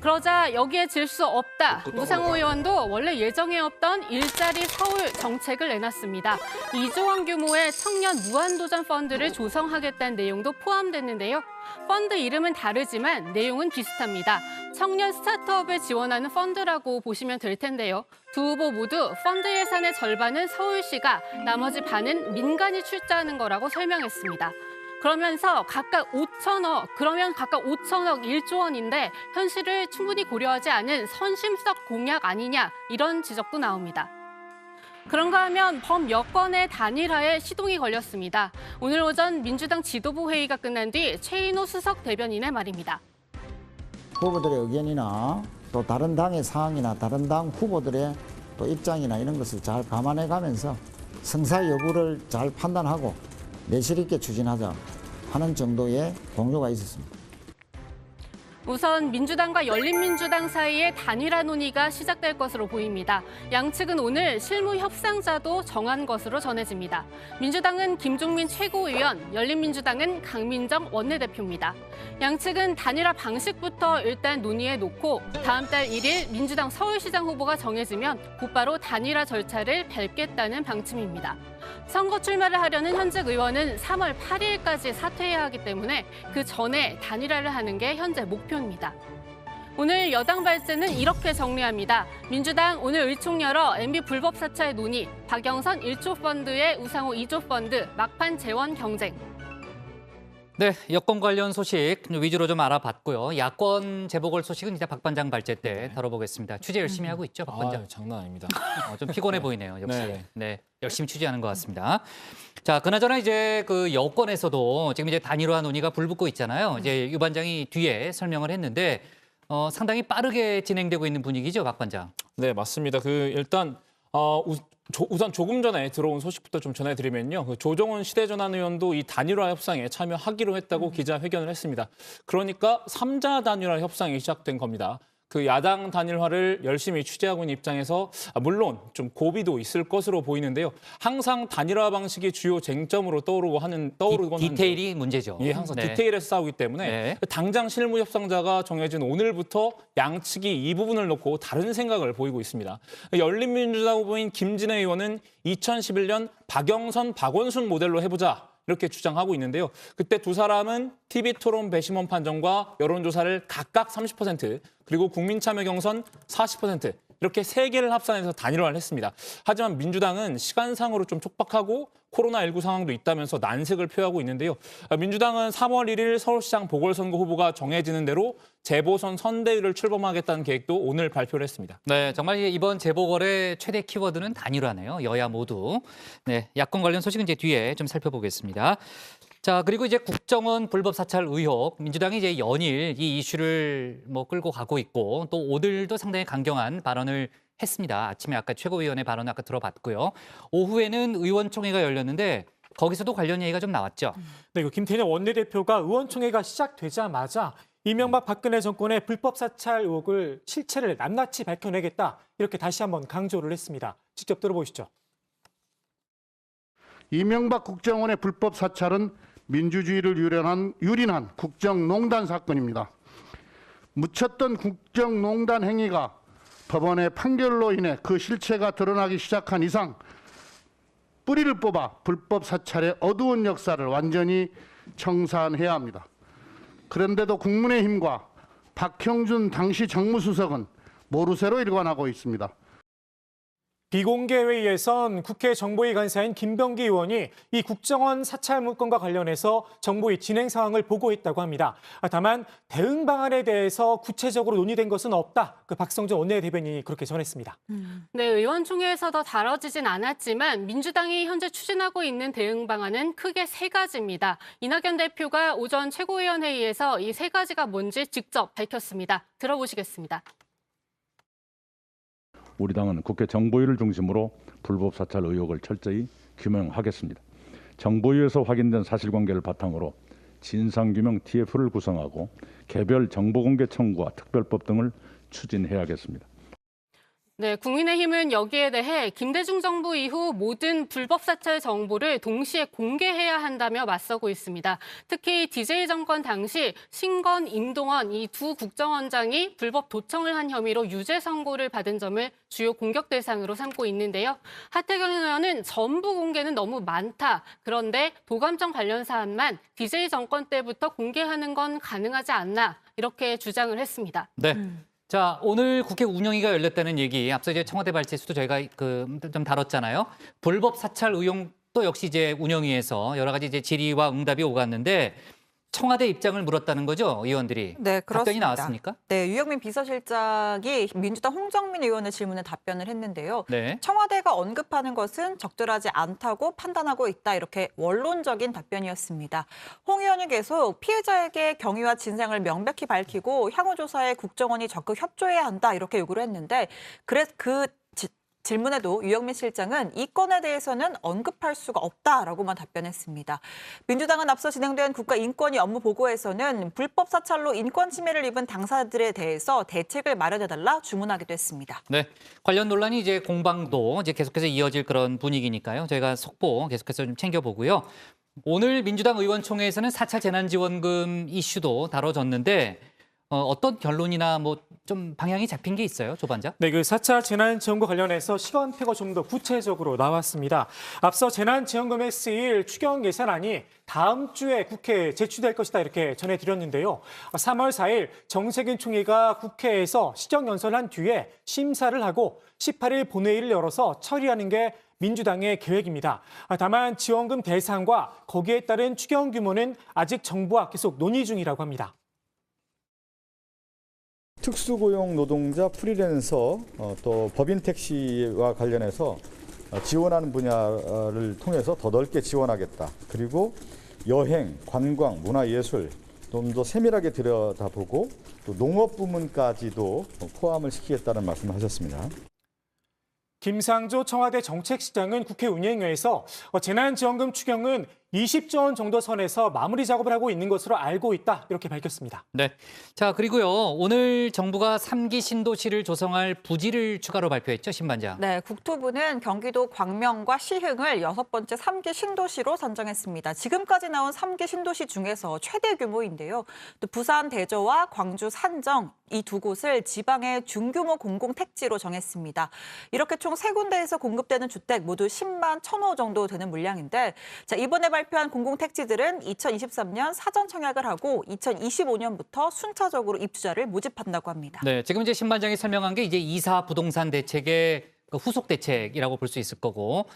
그러자 여기에 질 수 없다. 우상호 의원도 원래 예정에 없던 일자리 서울 정책을 내놨습니다. 2조 원 규모의 청년 무한도전 펀드를 조성하겠다는 내용도 포함됐는데요. 펀드 이름은 다르지만 내용은 비슷합니다. 청년 스타트업을 지원하는 펀드라고 보시면 될 텐데요. 두 후보 모두 펀드 예산의 절반은 서울시가, 나머지 반은 민간이 출자하는 거라고 설명했습니다. 그러면서 각각 5천억, 그러면 각각 5천억 1조 원인데 현실을 충분히 고려하지 않은 선심성 공약 아니냐, 이런 지적도 나옵니다. 그런가 하면 범여권의 단일화에 시동이 걸렸습니다. 오늘 오전 민주당 지도부 회의가 끝난 뒤 최인호 수석 대변인의 말입니다. 후보들의 의견이나 또 다른 당의 상황이나 다른 당 후보들의 또 입장이나 이런 것을 잘 감안해 가면서 성사 여부를 잘 판단하고 내실 있게 추진하자 하는 정도의 공조가 있었습니다. 우선 민주당과 열린민주당 사이에 단일화 논의가 시작될 것으로 보입니다. 양측은 오늘 실무 협상자도 정한 것으로 전해집니다. 민주당은 김종민 최고위원, 열린민주당은 강민정 원내대표입니다. 양측은 단일화 방식부터 일단 논의해 놓고 다음 달 1일 민주당 서울시장 후보가 정해지면 곧바로 단일화 절차를 밟겠다는 방침입니다. 선거 출마를 하려는 현직 의원은 3월 8일까지 사퇴해야 하기 때문에 그 전에 단일화를 하는 게 현재 목표입니다. 오늘 여당 발제는 이렇게 정리합니다. 민주당 오늘 의총 열어 MB 불법 사찰 논의, 박영선 1조 펀드에 우상호 2조 펀드, 막판 재원 경쟁. 네, 여권 관련 소식 위주로 좀 알아봤고요. 야권 재보궐 소식은 이제 박 반장 발제 때 다뤄보겠습니다. 취재 열심히 하고 있죠, 박 반장? 장난 아닙니다. 좀 피곤해 보이네요, 역시. 네. 네, 열심히 취재하는 것 같습니다. 자, 그나저나 이제 그 여권에서도 지금 이제 단일화 논의가 불붙고 있잖아요. 이제 유 반장이 뒤에 설명을 했는데 상당히 빠르게 진행되고 있는 분위기죠, 박 반장? 네, 맞습니다. 일단 우선 조금 전에 들어온 소식부터 좀 전해드리면요. 조정훈 시대전환 의원도 이 단일화 협상에 참여하기로 했다고 기자회견을 했습니다. 그러니까 3자 단일화 협상이 시작된 겁니다. 그 야당 단일화를 열심히 취재하고 있는 입장에서 물론 좀 고비도 있을 것으로 보이는데요. 항상 단일화 방식이 주요 쟁점으로 떠오르곤 하는데 디테일이 문제죠. 예, 항상 네. 디테일에서 싸우기 때문에 네. 당장 실무 협상자가 정해진 오늘부터 양측이 이 부분을 놓고 다른 생각을 보이고 있습니다. 열린민주당 후보인 김진애 의원은 2011년 박영선, 박원순 모델로 해보자. 이렇게 주장하고 있는데요. 그때 두 사람은 TV토론 배심원 판정과 여론조사를 각각 30% 그리고 국민참여 경선 40% 이렇게 세 개를 합산해서 단일화를 했습니다. 하지만 민주당은 시간상으로 좀 촉박하고 코로나19 상황도 있다면서 난색을 표하고 있는데요. 민주당은 3월 1일 서울시장 보궐선거 후보가 정해지는 대로 재보선 선대위를 출범하겠다는 계획도 오늘 발표를 했습니다. 네, 정말 이번 재보궐의 최대 키워드는 단일화네요. 여야 모두. 네, 야권 관련 소식은 이제 뒤에 좀 살펴보겠습니다. 자, 그리고 이제 국정원 불법 사찰 의혹, 민주당이 이제 연일 이 이슈를 끌고 가고 있고 또 오늘도 상당히 강경한 발언을 했습니다. 아침에 아까 최고위원의 발언을 아까 들어봤고요. 오후에는 의원총회가 열렸는데 거기서도 관련 얘기가 좀 나왔죠. 네, 김태년 원내대표가 의원총회가 시작되자마자 이명박 박근혜 정권의 불법 사찰 의혹을 실체를 낱낱이 밝혀내겠다 이렇게 다시 한번 강조를 했습니다. 직접 들어보시죠. 이명박 국정원의 불법 사찰은 민주주의를 유린한 국정농단 사건입니다. 묻혔던 국정농단 행위가 법원의 판결로 인해 그 실체가 드러나기 시작한 이상 뿌리를 뽑아 불법 사찰의 어두운 역사를 완전히 청산해야 합니다. 그런데도 국민의힘과 박형준 당시 정무수석은 모르쇠로 일관하고 있습니다. 비공개 회의에선 국회 정보위 간사인 김병기 의원이 이 국정원 사찰 문건과 관련해서 정보위 진행 상황을 보고했다고 합니다. 다만 대응 방안에 대해서 구체적으로 논의된 것은 없다. 그 박성준 원내대변인이 그렇게 전했습니다. 네, 의원총회에서 더 다뤄지진 않았지만 민주당이 현재 추진하고 있는 대응 방안은 크게 세 가지입니다. 이낙연 대표가 오전 최고위원 회의에서 이 세 가지가 뭔지 직접 밝혔습니다. 들어보시겠습니다. 우리 당은 국회 정보위를 중심으로 불법 사찰 의혹을 철저히 규명하겠습니다. 정보위에서 확인된 사실관계를 바탕으로 진상규명 TF를 구성하고 개별 정보공개 청구와 특별법 등을 추진해야겠습니다. 네, 국민의힘은 여기에 대해 김대중 정부 이후 모든 불법 사찰 정보를 동시에 공개해야 한다며 맞서고 있습니다. 특히 DJ 정권 당시 신건, 임동원 이 두 국정원장이 불법 도청을 한 혐의로 유죄 선고를 받은 점을 주요 공격 대상으로 삼고 있는데요. 하태경 의원은 전부 공개는 너무 많다. 그런데 도감청 관련 사안만 DJ 정권 때부터 공개하는 건 가능하지 않나 이렇게 주장을 했습니다. 네. 자, 오늘 국회 운영위가 열렸다는 얘기, 앞서 이제 청와대 발제에서도 저희가 좀 다뤘잖아요. 불법 사찰 의혹 또 역시 이제 운영위에서 여러 가지 이제 질의와 응답이 오갔는데 청와대 입장을 물었다는 거죠, 의원들이. 네, 그렇습니다. 답변이 나왔습니까? 네, 유영민 비서실장이 민주당 홍정민 의원의 질문에 답변을 했는데요. 네. 청와대가 언급하는 것은 적절하지 않다고 판단하고 있다. 이렇게 원론적인 답변이었습니다. 홍 의원이 계속 피해자에게 경위와 진상을 명백히 밝히고 향후 조사에 국정원이 적극 협조해야 한다. 이렇게 요구를 했는데 그 질문에도 유영민 실장은 이 건에 대해서는 언급할 수가 없다라고만 답변했습니다. 민주당은 앞서 진행된 국가인권위 업무 보고에서는 불법 사찰로 인권 침해를 입은 당사자들에 대해서 대책을 마련해달라 주문하기도 했습니다. 네, 관련 논란이 이제 공방도 이제 계속해서 이어질 그런 분위기니까요. 저희가 속보 계속해서 좀 챙겨보고요. 오늘 민주당 의원총회에서는 사찰 재난지원금 이슈도 다뤄졌는데 어떤 결론이나 뭐 좀 방향이 잡힌 게 있어요, 조 반장? 네, 그 4차 재난지원금 관련해서 시간표가 좀 더 구체적으로 나왔습니다. 앞서 재난지원금에 쓰일 추경 예산안이 다음 주에 국회에 제출될 것이다 이렇게 전해드렸는데요. 3월 4일 정세균 총리가 국회에서 시정연설한 뒤에 심사를 하고 18일 본회의를 열어서 처리하는 게 민주당의 계획입니다. 다만 지원금 대상과 거기에 따른 추경 규모는 아직 정부와 계속 논의 중이라고 합니다. 특수고용 노동자, 프리랜서, 또 법인 택시와 관련해서 지원하는 분야를 통해서 더 넓게 지원하겠다. 그리고 여행, 관광, 문화예술 좀 더 세밀하게 들여다보고 또 농업 부문까지도 포함을 시키겠다는 말씀을 하셨습니다. 김상조 청와대 정책시장은 국회 운영위에서 재난지원금 추경은 20조 원 정도 선에서 마무리 작업을 하고 있는 것으로 알고 있다 이렇게 밝혔습니다. 네. 자, 그리고요. 오늘 정부가 3기 신도시를 조성할 부지를 추가로 발표했죠, 신 반장. 네, 국토부는 경기도 광명과 시흥을 6번째 3기 신도시로 선정했습니다. 지금까지 나온 3기 신도시 중에서 최대 규모인데요. 또 부산 대저와 광주 산정 이 두 곳을 지방의 중규모 공공택지로 정했습니다. 이렇게 총 3군데에서 공급되는 주택 모두 10만 1,000호 정도 되는 물량인데 자, 이번에 발표한 공공택지들은 2023년 사전 청약을 하고 2025년부터 순차적으로 입주자를 모집한다고 합니다. 네, 지금 이제 신 반장이 설명한 게 이제 2사 부동산 대책의 후속 대책이라고 볼 수 있을 거고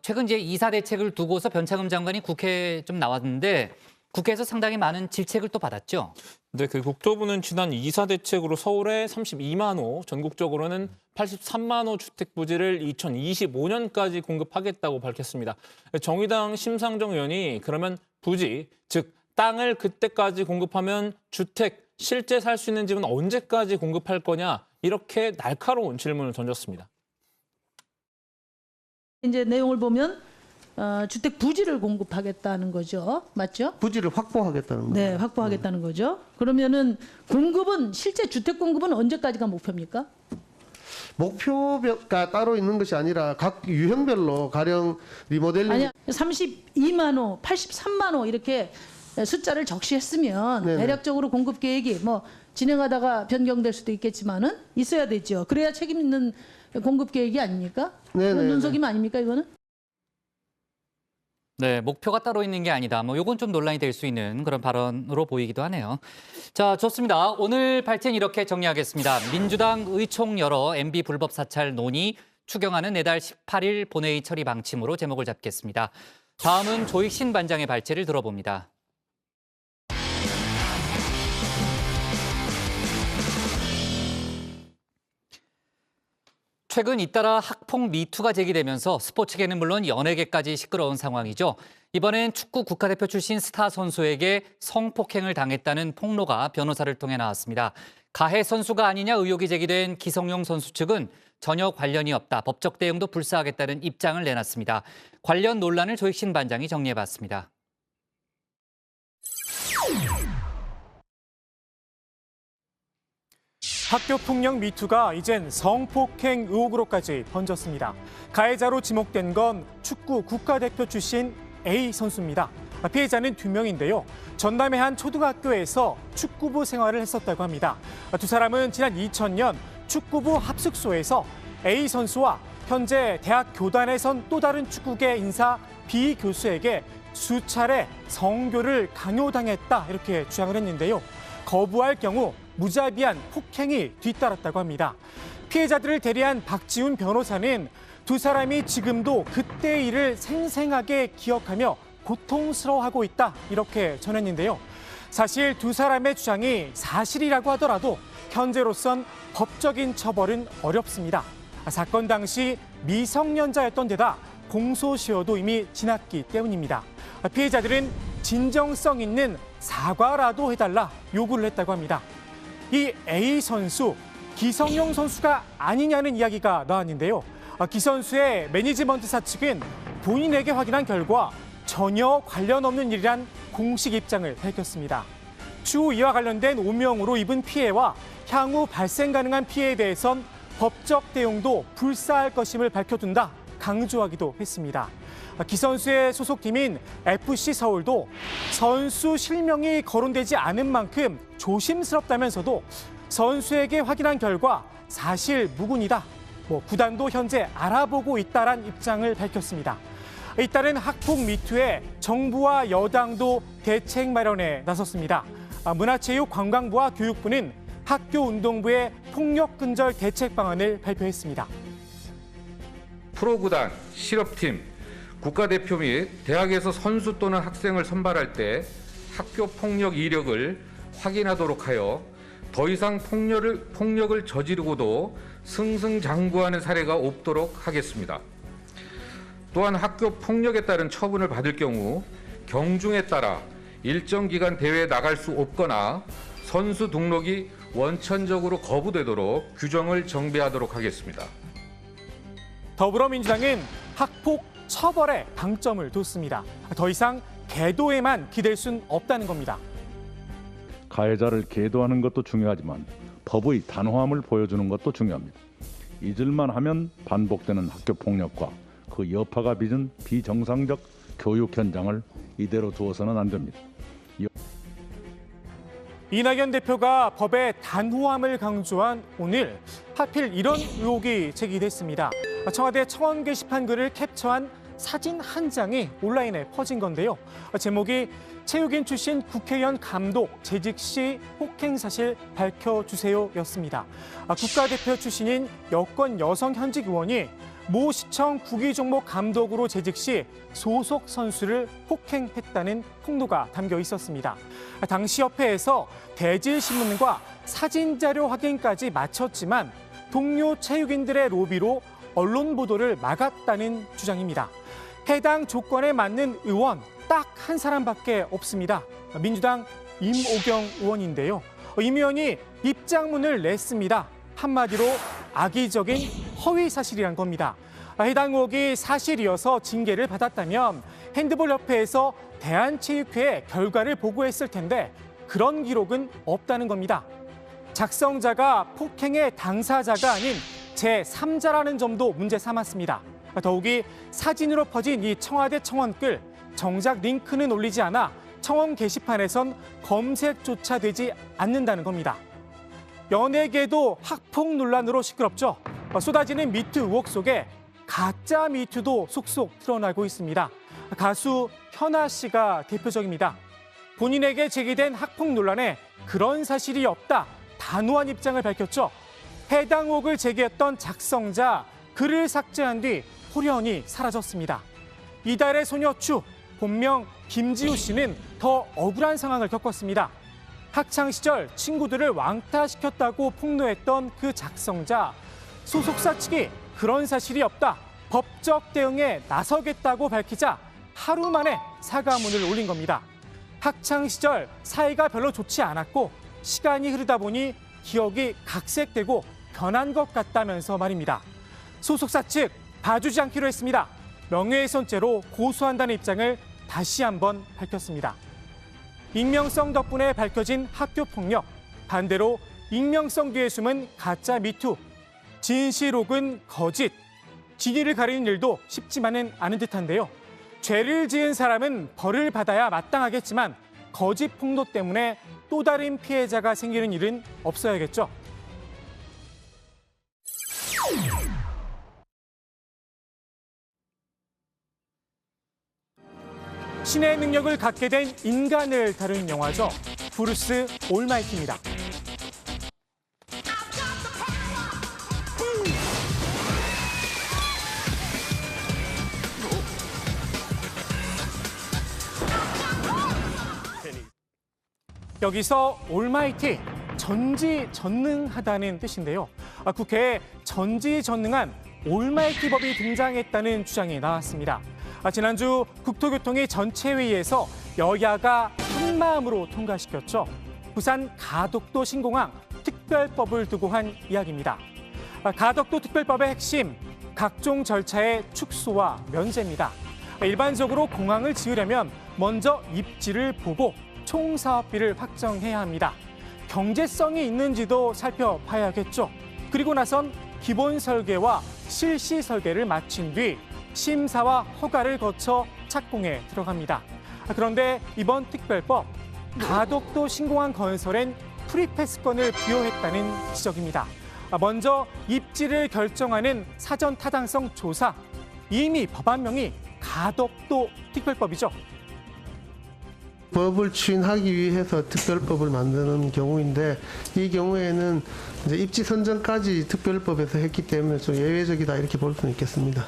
최근 이제 2사 대책을 두고서 변창흠 장관이 국회에 좀 나왔는데 국회에서 상당히 많은 질책을 또 받았죠. 네, 그 국토부는 지난 2사 대책으로 서울에 32만 호, 전국적으로는 83만 호 주택 부지를 2025년까지 공급하겠다고 밝혔습니다. 정의당 심상정 의원이 그러면 부지, 즉 땅을 그때까지 공급하면 주택, 실제 살 수 있는 집은 언제까지 공급할 거냐 이렇게 날카로운 질문을 던졌습니다. 이제 내용을 보면 주택 부지를 공급하겠다는 거죠. 맞죠? 부지를 확보하겠다는 거죠. 네, 확보하겠다는 거죠. 그러면은 공급은 실제 주택 공급은 언제까지가 목표입니까? 목표가 따로 있는 것이 아니라 각 유형별로 가령 리모델링 아니야. 32만 호, 83만 호 이렇게 숫자를 적시했으면 네네. 대략적으로 공급 계획이 뭐 진행하다가 변경될 수도 있겠지만은 있어야 되죠. 그래야 책임 있는 공급 계획이 아닙니까? 네네. 눈속임 아닙니까 이거는? 네, 목표가 따로 있는 게 아니다. 뭐 요건 좀 논란이 될 수 있는 그런 발언으로 보이기도 하네요. 자, 좋습니다. 오늘 발제는 이렇게 정리하겠습니다. 민주당 의총 열어 MB 불법 사찰 논의 추경안은 내달 18일 본회의 처리 방침으로 제목을 잡겠습니다. 다음은 조익신 반장의 발제를 들어봅니다. 최근 잇따라 학폭 미투가 제기되면서 스포츠계는 물론 연예계까지 시끄러운 상황이죠. 이번엔 축구 국가대표 출신 스타 선수에게 성폭행을 당했다는 폭로가 변호사를 통해 나왔습니다. 가해 선수가 아니냐 의혹이 제기된 기성용 선수 측은 전혀 관련이 없다. 법적 대응도 불사하겠다는 입장을 내놨습니다. 관련 논란을 조익신 반장이 정리해봤습니다. 학교폭력 미투가 이젠 성폭행 의혹으로까지 번졌습니다. 가해자로 지목된 건 축구 국가대표 출신 A 선수입니다. 피해자는 2명인데요. 전남의 한 초등학교에서 축구부 생활을 했었다고 합니다. 두 사람은 지난 2000년 축구부 합숙소에서 A 선수와 현재 대학 교단에 선 또 다른 축구계 인사 B 교수에게 수차례 성교를 강요당했다 이렇게 주장을 했는데요. 거부할 경우 무자비한 폭행이 뒤따랐다고 합니다. 피해자들을 대리한 박지훈 변호사는 두 사람이 지금도 그때의 일을 생생하게 기억하며 고통스러워하고 있다 이렇게 전했는데요. 사실 두 사람의 주장이 사실이라고 하더라도 현재로선 법적인 처벌은 어렵습니다. 사건 당시 미성년자였던 데다 공소시효도 이미 지났기 때문입니다. 피해자들은 진정성 있는 사과라도 해달라 요구를 했다고 합니다. 이 A 선수, 기성용 선수가 아니냐는 이야기가 나왔는데요. 기 선수의 매니지먼트사 측은 본인에게 확인한 결과 전혀 관련 없는 일이란 공식 입장을 밝혔습니다. 추후 이와 관련된 오명으로 입은 피해와 향후 발생 가능한 피해에 대해선 법적 대응도 불사할 것임을 밝혀둔다 강조하기도 했습니다. 기 선수의 소속팀인 FC 서울도 선수 실명이 거론되지 않은 만큼 조심스럽다면서도 선수에게 확인한 결과 사실 무근이다. 구단도 현재 알아보고 있다란 입장을 밝혔습니다. 잇따른 학폭 미투에 정부와 여당도 대책 마련에 나섰습니다. 문화체육관광부와 교육부는 학교운동부의 폭력 근절 대책 방안을 발표했습니다. 프로구단, 실업팀, 국가대표 및 대학에서 선수 또는 학생을 선발할 때 학교 폭력 이력을 확인하도록 하여 더 이상 폭력을 저지르고도 승승장구하는 사례가 없도록 하겠습니다. 또한 학교 폭력에 따른 처분을 받을 경우 경중에 따라 일정 기간 대회에 나갈 수 없거나 선수 등록이 원천적으로 거부되도록 규정을 정비하도록 하겠습니다. 더불어민주당은 학폭 처벌에 방점을 뒀습니다. 더 이상 계도에만 기댈 순 없다는 겁니다. 가해자를 계도하는 것도 중요하지만 법의 단호함을 보여주는 것도 중요합니다. 잊을만 하면 반복되는 학교 폭력과 그 여파가 빚은 비정상적 교육 현장을 이대로 두어서는 안 됩니다. 이낙연 대표가 법의 단호함을 강조한 오늘 하필 이런 의혹이 제기됐습니다. 청와대 청원 게시판 글을 캡처한 사진 한 장이 온라인에 퍼진 건데요. 제목이 체육인 출신 국회의원 감독 재직 시 폭행 사실 밝혀주세요였습니다. 국가대표 출신인 여권 여성 현직 의원이 모 시청 구기 종목 감독으로 재직 시 소속 선수를 폭행했다는 폭로가 담겨 있었습니다. 당시 협회에서 대질신문과 사진 자료 확인까지 마쳤지만 동료 체육인들의 로비로 언론 보도를 막았다는 주장입니다. 해당 조건에 맞는 의원 딱 한 사람밖에 없습니다. 민주당 임오경 의원인데요. 임 의원이 입장문을 냈습니다. 한마디로 악의적인 허위 사실이란 겁니다. 해당 의혹이 사실이어서 징계를 받았다면 핸드볼협회에서 대한체육회에 결과를 보고했을 텐데 그런 기록은 없다는 겁니다. 작성자가 폭행의 당사자가 아닌 제3자라는 점도 문제 삼았습니다. 더욱이 사진으로 퍼진 이 청와대 청원글, 정작 링크는 올리지 않아 청원 게시판에선 검색조차 되지 않는다는 겁니다. 연예계도 학폭 논란으로 시끄럽죠. 쏟아지는 미투 의혹 속에 가짜 미투도 속속 드러나고 있습니다. 가수 현아 씨가 대표적입니다. 본인에게 제기된 학폭 논란에 그런 사실이 없다, 단호한 입장을 밝혔죠. 해당 의혹을 제기했던 작성자, 글을 삭제한 뒤 호련히 사라졌습니다. 이달의 소녀추, 본명 김지우 씨는 더 억울한 상황을 겪었습니다. 학창시절 친구들을 왕따시켰다고 폭로했던 그 작성자, 소속사 측이 그런 사실이 없다, 법적 대응에 나서겠다고 밝히자 하루 만에 사과문을 올린 겁니다. 학창시절 사이가 별로 좋지 않았고 시간이 흐르다 보니 기억이 각색되고 변한 것 같다면서 말입니다. 소속사 측 봐주지 않기로 했습니다. 명예훼손죄로 고소한다는 입장을 다시 한번 밝혔습니다. 익명성 덕분에 밝혀진 학교 폭력, 반대로 익명성 뒤에 숨은 가짜 미투, 진실 혹은 거짓, 진위를 가리는 일도 쉽지만은 않은 듯한데요. 죄를 지은 사람은 벌을 받아야 마땅하겠지만 거짓 폭로 때문에 또 다른 피해자가 생기는 일은 없어야겠죠. 신의 능력을 갖게 된 인간을 다루는 영화죠. 브루스 올마이티입니다. 여기서 올마이티, 전지전능하다는 뜻인데요. 국회에 전지전능한 올마이티 법이 등장했다는 주장이 나왔습니다. 지난주 국토교통위 전체 회의에서 여야가 한마음으로 통과시켰죠. 부산 가덕도 신공항 특별법을 두고 한 이야기입니다. 가덕도 특별법의 핵심, 각종 절차의 축소와 면제입니다. 일반적으로 공항을 지으려면 먼저 입지를 보고 총사업비를 확정해야 합니다. 경제성이 있는지도 살펴봐야겠죠. 그리고 나선 기본 설계와 실시 설계를 마친 뒤 심사와 허가를 거쳐 착공에 들어갑니다. 그런데 이번 특별법, 가덕도 신공항 건설엔 프리패스권을 부여했다는 지적입니다. 먼저 입지를 결정하는 사전 타당성 조사, 이미 법안명이 가덕도 특별법이죠. 법을 추진하기 위해서 특별법을 만드는 경우인데 이 경우에는 이제 입지 선정까지 특별법에서 했기 때문에 좀 예외적이다 이렇게 볼 수는 있겠습니다.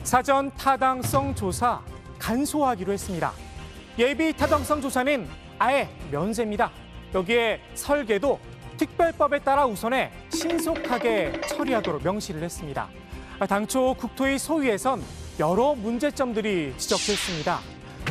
사전 타당성 조사 간소화하기로 했습니다. 예비 타당성 조사는 아예 면제입니다. 여기에 설계도 특별법에 따라 우선해 신속하게 처리하도록 명시를 했습니다. 당초 국토위 소위에선 여러 문제점들이 지적됐습니다.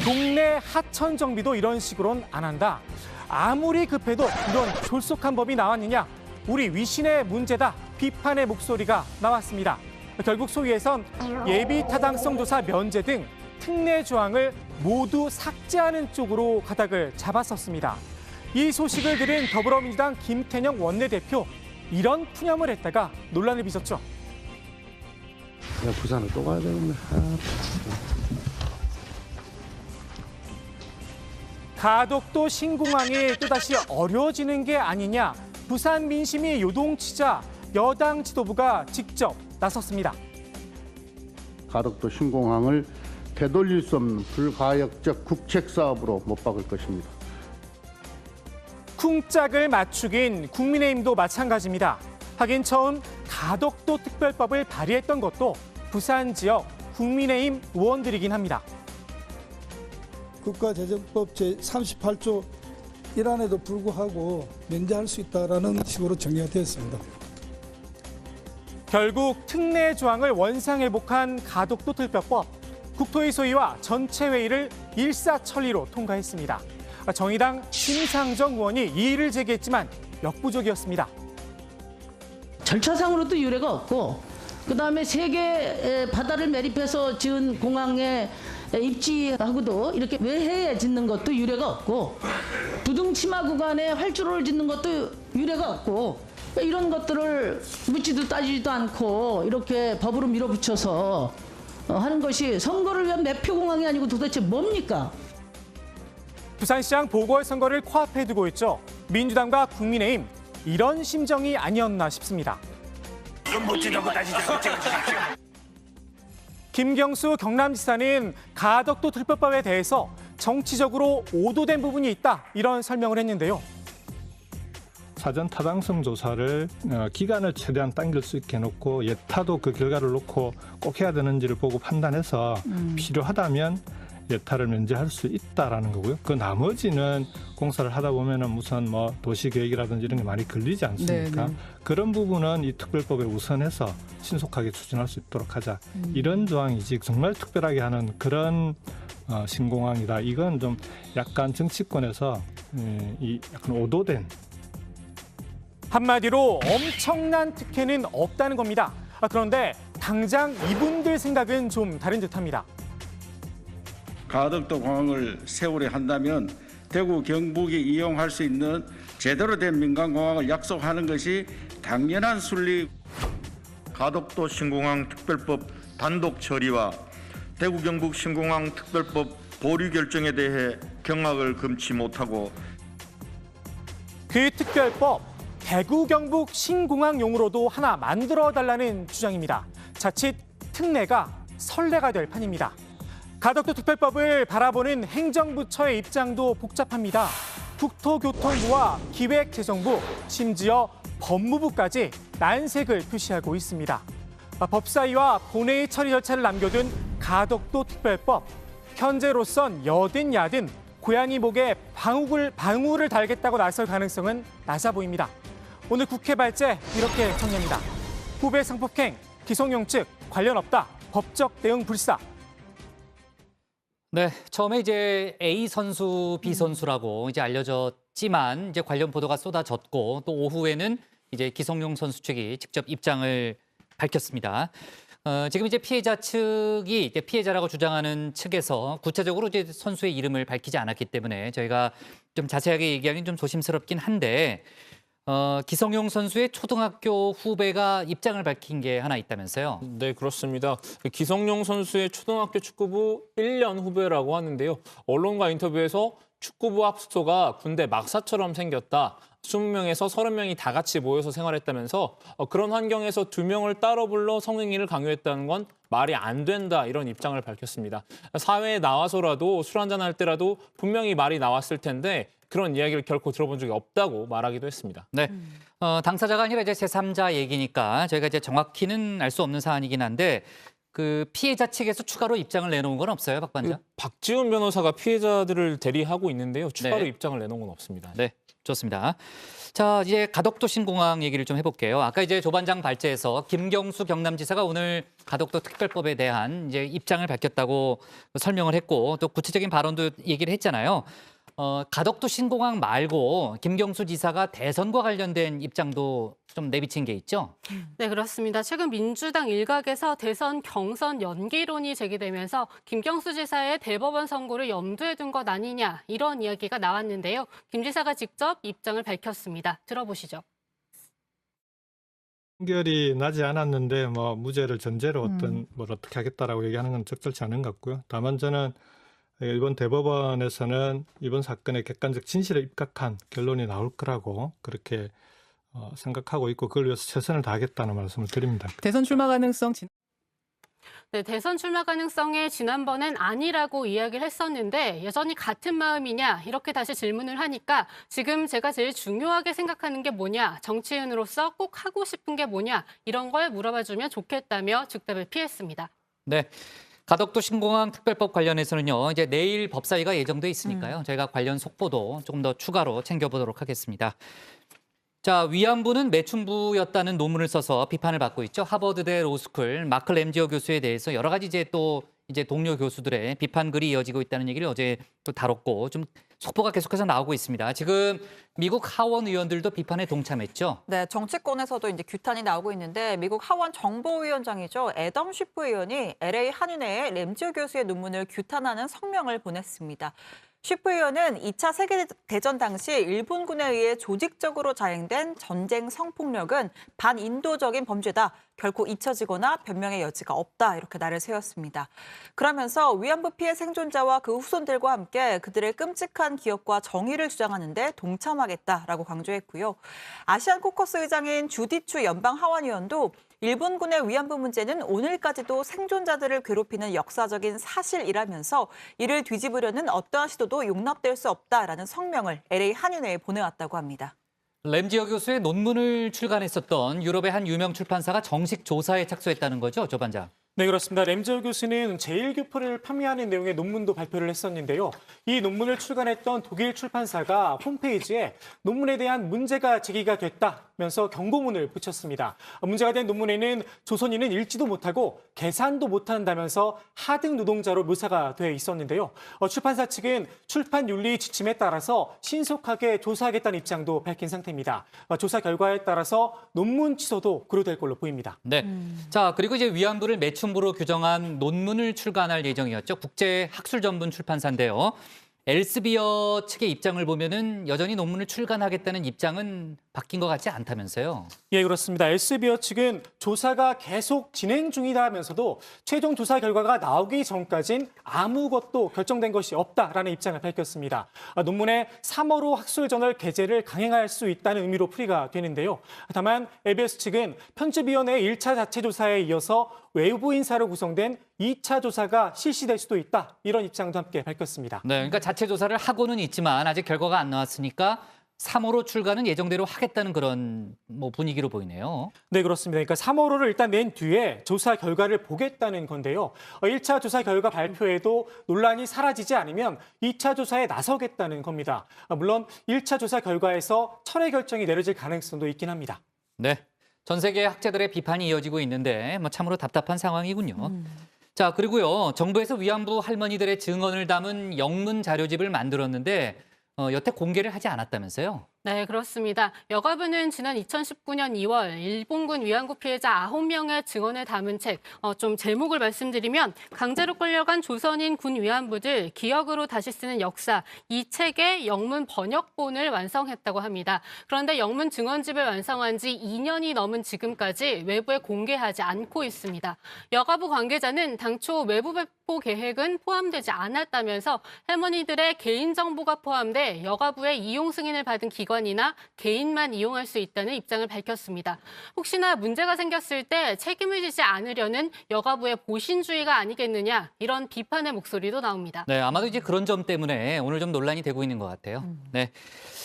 동네 하천 정비도 이런 식으로는 안 한다. 아무리 급해도 이런 졸속한 법이 나왔느냐. 우리 위신의 문제다. 비판의 목소리가 나왔습니다. 결국 소위에선 예비 타당성 조사 면제 등 특례 조항을 모두 삭제하는 쪽으로 가닥을 잡았었습니다. 이 소식을 들은 더불어민주당 김태녕 원내대표, 이런 푸념을 했다가 논란을 빚었죠. 야, 부산을 또 가야 되겠네. 가덕도 신공항이 또다시 어려워지는 게 아니냐. 부산 민심이 요동치자 여당 지도부가 직접 나섰습니다. 가덕도 신공항을 되돌릴 수 없는 불가역적 국책 사업으로 못 박을 것입니다. 쿵짝을 맞추긴 국민의힘도 마찬가지입니다. 하긴 처음 가덕도 특별법을 발의했던 것도 부산 지역 국민의힘 의원들이긴 합니다. 국가재정법 제38조 1안에도 불구하고 면제할 수 있다라는 식으로 정리가 되었습니다. 결국 특례 조항을 원상회복한 가덕도 특별법, 국토위 소위와 전체 회의를 일사천리로 통과했습니다. 정의당 심상정 의원이 이의를 제기했지만 역부족이었습니다. 절차상으로도 유례가 없고, 그다음에 세계 바다를 매립해서 지은 공항에 입지하고도 이렇게 외해에 짓는 것도 유례가 없고, 부등치마 구간에 활주로를 짓는 것도 유례가 없고, 이런 것들을 묻지도 따지지도 않고 이렇게 법으로 밀어붙여서 하는 것이 선거를 위한 매표공항이 아니고 도대체 뭡니까? 부산시장 보궐선거를 코앞에 두고 있죠. 민주당과 국민의힘, 이런 심정이 아니었나 싶습니다. 김경수 경남지사는 가덕도 특별법에 대해서 정치적으로 오도된 부분이 있다, 이런 설명을 했는데요. 사전 타당성 조사를 기간을 최대한 당길 수 있게 해놓고 예타도 그 결과를 놓고 꼭 해야 되는지를 보고 판단해서 필요하다면 예타를 면제할 수 있다라는 거고요. 그 나머지는 공사를 하다 보면은 무슨 뭐 도시계획이라든지 이런 게 많이 걸리지 않습니까? 네네. 그런 부분은 이 특별법에 우선해서 신속하게 추진할 수 있도록 하자. 이런 조항이지 정말 특별하게 하는 그런 신공항이다. 이건 좀 약간 정치권에서 이 약간 오도된. 한마디로 엄청난 특혜는 없다는 겁니다. 그런데 당장 이분들 생각은 좀 다른 듯합니다. 가덕도 공항을 세월에 한다면 대구 경북이 이용할 수 있는 제대로 된 민간공항을 약속하는 것이 당연한 순리. 가덕도 신공항 특별법 단독 처리와 대구 경북 신공항 특별법 보류 결정에 대해 경악을 금치 못하고 그 특별법 대구 경북 신공항용으로도 하나 만들어달라는 주장입니다. 자칫 특례가 선례가 될 판입니다. 가덕도 특별법을 바라보는 행정부처의 입장도 복잡합니다. 국토교통부와 기획재정부, 심지어 법무부까지 난색을 표시하고 있습니다. 법사위와 본회의 처리 절차를 남겨둔 가덕도 특별법. 현재로선 여든 야든 고양이 목에 방울을 달겠다고 나설 가능성은 낮아 보입니다. 오늘 국회 발제 이렇게 정리합니다. 후배 성폭행, 기성용 측 관련 없다. 법적 대응 불사. 네, 처음에 이제 A 선수, B 선수라고 이제 알려졌지만 이제 관련 보도가 쏟아졌고 또 오후에는 이제 기성용 선수 측이 직접 입장을 밝혔습니다. 지금 이제 피해자 측이 이제 피해자라고 주장하는 측에서 구체적으로 이제 선수의 이름을 밝히지 않았기 때문에 저희가 좀 자세하게 얘기하기는 좀 조심스럽긴 한데 기성용 선수의 초등학교 후배가 입장을 밝힌 게 하나 있다면서요? 네, 그렇습니다. 기성용 선수의 초등학교 축구부 1년 후배라고 하는데요. 언론과 인터뷰에서 축구부 합숙소가 군대 막사처럼 생겼다. 20명에서 30명이 다 같이 모여서 생활했다면서 그런 환경에서 2명을 따로 불러 성행위를 강요했다는 건 말이 안 된다 이런 입장을 밝혔습니다. 사회에 나와서라도 술 한잔 할 때라도 분명히 말이 나왔을 텐데 그런 이야기를 결코 들어본 적이 없다고 말하기도 했습니다. 네, 당사자가 아니라 이제 제3자 얘기니까 저희가 이제 정확히는 알 수 없는 사안이긴 한데 그 피해자 측에서 추가로 입장을 내놓은 건 없어요, 박 반장? 박지훈 변호사가 피해자들을 대리하고 있는데요. 추가로 네. 입장을 내놓은 건 없습니다. 네, 좋습니다. 자, 이제 가덕도 신공항 얘기를 좀 해볼게요. 아까 이제 조 반장 발제에서 김경수 경남지사가 오늘 가덕도 특별법에 대한 이제 입장을 밝혔다고 설명을 했고 또 구체적인 발언도 얘기를 했잖아요. 가덕도 신공항 말고 김경수 지사가 대선과 관련된 입장도 좀 내비친 게 있죠? 네, 그렇습니다. 최근 민주당 일각에서 대선 경선 연기론이 제기되면서 김경수 지사의 대법원 선고를 염두에 둔 것 아니냐 이런 이야기가 나왔는데요. 김 지사가 직접 입장을 밝혔습니다. 들어보시죠. 판결이 나지 않았는데 뭐 무죄를 전제로 뭘 어떻게 하겠다라고 얘기하는 건 적절치 않은 것 같고요. 다만 저는 이번 대법원에서는 이번 사건의 객관적 진실을 입각한 결론이 나올 거라고 그렇게 생각하고 있고 그걸 위해서 최선을 다하겠다는 말씀을 드립니다. 대선 출마 가능성 네, 대선 출마 가능성에 지난번엔 아니라고 이야기를 했었는데 여전히 같은 마음이냐 이렇게 다시 질문을 하니까 지금 제가 제일 중요하게 생각하는 게 뭐냐, 정치인으로서 꼭 하고 싶은 게 뭐냐 이런 걸 물어봐주면 좋겠다며 즉답을 피했습니다. 네. 가덕도 신공항 특별법 관련해서는요. 이제 내일 법사위가 예정돼 있으니까요. 저희가 관련 속보도 조금 더 추가로 챙겨보도록 하겠습니다. 자, 위안부는 매춘부였다는 논문을 써서 비판을 받고 있죠. 하버드대 로스쿨 마크 램지어 교수에 대해서 여러 가지 이제 동료 교수들의 비판 글이 이어지고 있다는 얘기를 어제 또 다뤘고 좀 속보가 계속해서 나오고 있습니다. 지금 미국 하원 의원들도 비판에 동참했죠. 네, 정치권에서도 이제 규탄이 나오고 있는데 미국 하원 정보위원장이죠. 애덤 쉬프 의원이 LA 한인회에 램지어 교수의 논문을 규탄하는 성명을 보냈습니다. 쉬프 의원은 2차 세계대전 당시 일본군에 의해 조직적으로 자행된 전쟁 성폭력은 반인도적인 범죄다. 결코 잊혀지거나 변명의 여지가 없다. 이렇게 날을 세웠습니다. 그러면서 위안부 피해 생존자와 그 후손들과 함께 그들의 끔찍한 기억과 정의를 주장하는 데 동참하겠다라고 강조했고요. 아시안 코커스 의장인 주디추 연방 하원 의원도 일본군의 위안부 문제는 오늘까지도 생존자들을 괴롭히는 역사적인 사실이라면서 이를 뒤집으려는 어떠한 시도도 용납될 수 없다라는 성명을 LA 한인회에 보내왔다고 합니다. 램지어 교수의 논문을 출간했었던 유럽의 한 유명 출판사가 정식 조사에 착수했다는 거죠, 조 반장? 네, 그렇습니다. 램지어 교수는 제1교포를 판매하는 내용의 논문도 발표를 했었는데요. 이 논문을 출간했던 독일 출판사가 홈페이지에 논문에 대한 문제가 제기가 됐다면서 경고문을 붙였습니다. 문제가 된 논문에는 조선인은 읽지도 못하고 계산도 못한다면서 하등 노동자로 묘사가 돼 있었는데요. 출판사 측은 출판윤리 지침에 따라서 신속하게 조사하겠다는 입장도 밝힌 상태입니다. 조사 결과에 따라서 논문 취소도 고려될 걸로 보입니다. 네. 자, 그리고 이제 위안부를 매춘부로 규정한 논문을 출간할 예정이었죠. 국제학술 전문 출판사인데요. 엘스비어 측의 입장을 보면은 여전히 논문을 출간하겠다는 입장은 바뀐 것 같지 않다면서요? 예, 그렇습니다. 엘스비어 측은 조사가 계속 진행 중이다 하면서도 최종 조사 결과가 나오기 전까진 아무것도 결정된 것이 없다라는 입장을 밝혔습니다. 논문의 3월호 학술저널 게재를 강행할 수 있다는 의미로 풀이가 되는데요. 다만 EBS 측은 편집위원회의 1차 자체 조사에 이어서 외부 인사로 구성된 2차 조사가 실시될 수도 있다. 이런 입장도 함께 밝혔습니다. 네, 그러니까 자체 조사를 하고는 있지만 아직 결과가 안 나왔으니까 3월호 출간은 예정대로 하겠다는 그런 분위기로 보이네요. 네, 그렇습니다. 그러니까 3월호를 일단 낸 뒤에 조사 결과를 보겠다는 건데요. 1차 조사 결과 발표에도 논란이 사라지지 않으면 2차 조사에 나서겠다는 겁니다. 물론 1차 조사 결과에서 철회 결정이 내려질 가능성도 있긴 합니다. 네, 전 세계 학자들의 비판이 이어지고 있는데 참으로 답답한 상황이군요. 자, 그리고요. 정부에서 위안부 할머니들의 증언을 담은 영문 자료집을 만들었는데 여태 공개를 하지 않았다면서요? 네, 그렇습니다. 여가부는 지난 2019년 2월 일본군 위안부 피해자 9명의 증언을 담은 책, 좀 제목을 말씀드리면 강제로 끌려간 조선인 군 위안부들 기억으로 다시 쓰는 역사, 이 책의 영문 번역본을 완성했다고 합니다. 그런데 영문 증언집을 완성한 지 2년이 넘은 지금까지 외부에 공개하지 않고 있습니다. 여가부 관계자는 당초 외부 배포 계획은 포함되지 않았다면서 할머니들의 개인정보가 포함돼 여가부의 이용 승인을 받은 기관이나 개인만 이용할 수 있다는 입장을 밝혔습니다. 혹시나 문제가 생겼을 때 책임을 지지 않으려는 여가부의 보신주의가 아니겠느냐, 이런 비판의 목소리도 나옵니다. 네, 아마도 이제 그런 점 때문에 오늘 좀 논란이 되고 있는 것 같아요. 네,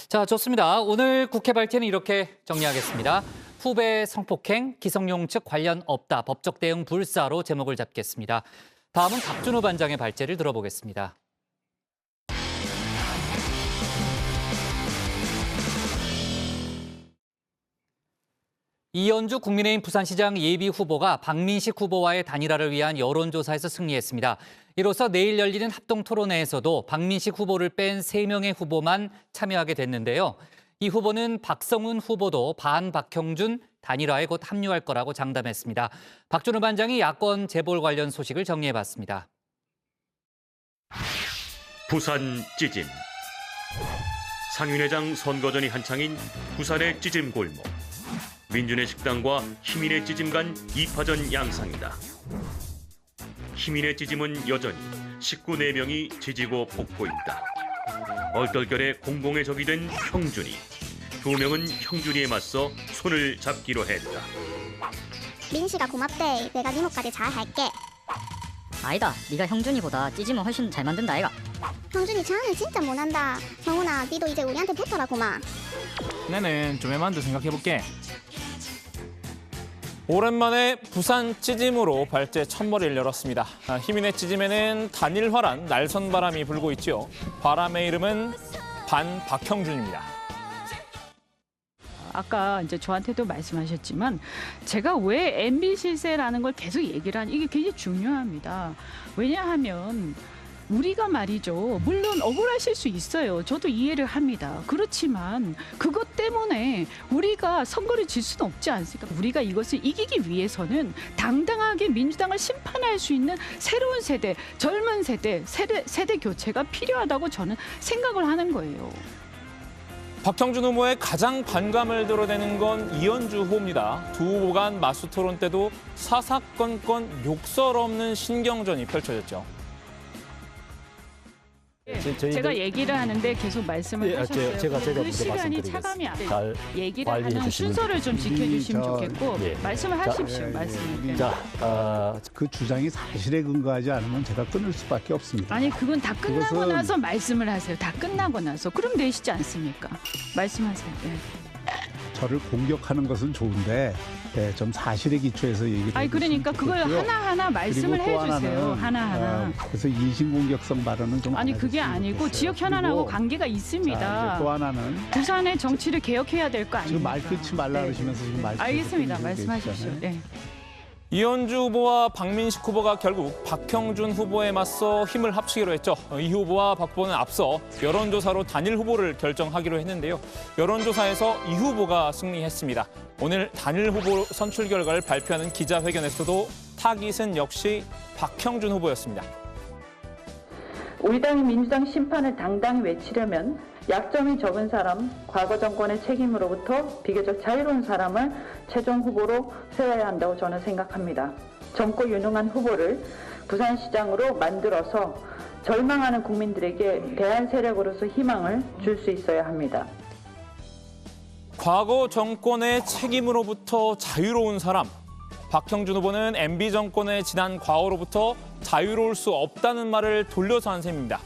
자, 좋습니다. 오늘 국회 발제는 이렇게 정리하겠습니다. 후배 성폭행, 기성용 측 관련 없다, 법적 대응 불사로 제목을 잡겠습니다. 다음은 박준호 반장의 발제를 들어보겠습니다. 이현주 국민의힘 부산시장 예비후보가 박민식 후보와의 단일화를 위한 여론조사에서 승리했습니다. 이로써 내일 열리는 합동토론회에서도 박민식 후보를 뺀 3명의 후보만 참여하게 됐는데요. 이 후보는 박성훈 후보도 반 박형준 단일화에 곧 합류할 거라고 장담했습니다. 박준호 반장이 야권 재볼 관련 소식을 정리해봤습니다. 부산 찌짐. 상윤회장 선거전이 한창인 부산의 찌짐 골목. 민준의 식당과 희민의 찌짐 간 2파전 양상이다. 희민의 찌짐은 여전히 식구 4명이 지지고 볶고 있다. 얼떨결에 공공의 적이 된 형준이. 2명은 형준이에 맞서 손을 잡기로 했다. 민씨가 고맙대. 내가 네 목까지 잘 할게. 아니다. 네가 형준이보다 찌짐은 훨씬 잘 만든다 아이가. 형준이 장은 진짜 못한다. 성훈아, 니도 이제 우리한테 붙어라구만. 나는 좀 애만도 생각해볼게. 오랜만에 부산 찌짐으로 발제 첫머리를 열었습니다. 희민의 찌짐에는 단일화란 날선 바람이 불고 있지요. 바람의 이름은 반 박형준입니다. 아까 이제 저한테도 말씀하셨지만 제가 왜 MB 실세라는 걸 계속 얘기를 하는 이게 굉장히 중요합니다. 왜냐하면 우리가 말이죠. 물론 억울하실 수 있어요. 저도 이해를 합니다. 그렇지만 그것 때문에 우리가 선거를 질 수는 없지 않습니까? 우리가 이것을 이기기 위해서는 당당하게 민주당을 심판할 수 있는 새로운 세대, 젊은 세대 교체가 필요하다고 저는 생각을 하는 거예요. 박형준 후보의 가장 반감을 드러내는 건 이현주 후보입니다. 두 후보 간 맞수 토론 때도 사사건건 욕설 없는 신경전이 펼쳐졌죠. 제가 얘기를 하는데 계속 말씀을 하셨어요. 제가 그 시간이 차감이 안 돼요. 얘기를 하는 순서를 좀 지켜주시면 좋겠고 말씀을 하십시오. 말씀을. 그 주장이 사실에 근거하지 않으면 제가 끊을 수밖에 없습니다. 아니 그건 다 끝나고 나서 말씀을 하세요. 다 끝나고 나서. 그럼 되시지 않습니까? 말씀하세요. 네. 저를 공격하는 것은 좋은데 좀 사실에 기초해서 얘기를 아니 그러니까 그걸 하나하나 말씀을 해주세요. 하나하나. 그래서 인신공격성 발언은 좀 아니 그게 아니고 지역 현안하고 관계가 있습니다. 자, 또 하나는 부산의 정치를 개혁해야 될 거 아닙니까? 지금 말 끊지 말라 그러시면서 지금 말씀. 알겠습니다. 말씀하십시오. 네. 이현주 후보와 박민식 후보가 결국 박형준 후보에 맞서 힘을 합치기로 했죠. 이 후보와 박 후보는 앞서 여론조사로 단일 후보를 결정하기로 했는데요. 여론조사에서 이 후보가 승리했습니다. 오늘 단일 후보 선출 결과를 발표하는 기자회견에서도 타깃은 역시 박형준 후보였습니다. 우리 당이 민주당 심판을 당당히 외치려면 약점이 적은 사람, 과거 정권의 책임으로부터 비교적 자유로운 사람을 최종 후보로 세워야 한다고 저는 생각합니다. 젊고 유능한 후보를 부산시장으로 만들어서 절망하는 국민들에게 대안 세력으로서 희망을 줄 수 있어야 합니다. 과거 정권의 책임으로부터 자유로운 사람. 박형준 후보는 MB 정권의 지난 과거로부터 자유로울 수 없다는 말을 돌려서 한 셈입니다.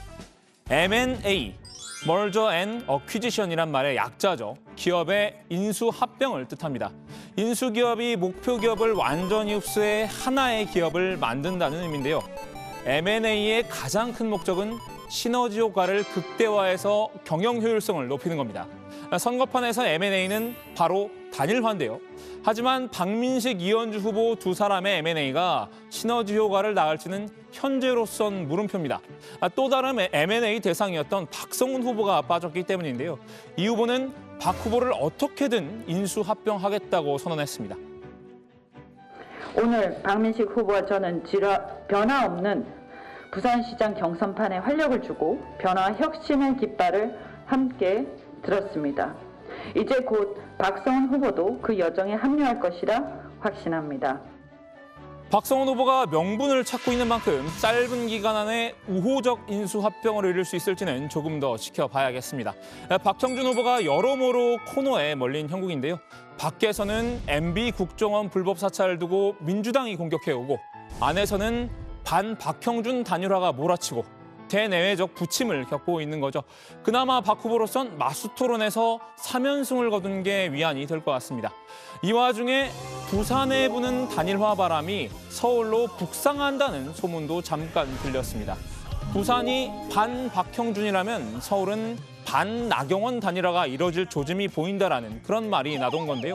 M&A, Merger and Acquisition이란 말의 약자죠. 기업의 인수합병을 뜻합니다. 인수기업이 목표 기업을 완전히 흡수해 하나의 기업을 만든다는 의미인데요. M&A의 가장 큰 목적은 시너지 효과를 극대화해서 경영 효율성을 높이는 겁니다. 선거판에서 M&A는 바로 단일화인데요. 하지만 박민식, 이현주 후보 두 사람의 M&A가 시너지 효과를 낳을지는 현재로선 물음표입니다. 또 다른 M&A 대상이었던 박성훈 후보가 빠졌기 때문인데요. 이 후보는 박 후보를 어떻게든 인수합병하겠다고 선언했습니다. 오늘 박민식 후보와 저는 변화 없는 부산시장 경선판에 활력을 주고 변화와 혁신의 깃발을 함께 들었습니다. 이제 곧 박성훈 후보도 그 여정에 합류할 것이라 확신합니다. 박성훈 후보가 명분을 찾고 있는 만큼 짧은 기간 안에 우호적 인수합병을 이룰 수 있을지는 조금 더 지켜봐야겠습니다. 박형준 후보가 여러모로 코너에 몰린 형국인데요. 밖에서는 MB 국정원 불법 사찰을 두고 민주당이 공격해오고 안에서는 반 박형준 단일화가 몰아치고 대내외적 부침을 겪고 있는 거죠. 그나마 박 후보로선 맞수 토론에서 3연승을 거둔 게 위안이 될 것 같습니다. 이 와중에 부산에 부는 단일화 바람이 서울로 북상한다는 소문도 잠깐 들렸습니다. 부산이 반 박형준이라면 서울은 반 나경원 단일화가 이뤄질 조짐이 보인다라는 그런 말이 나돈 건데요.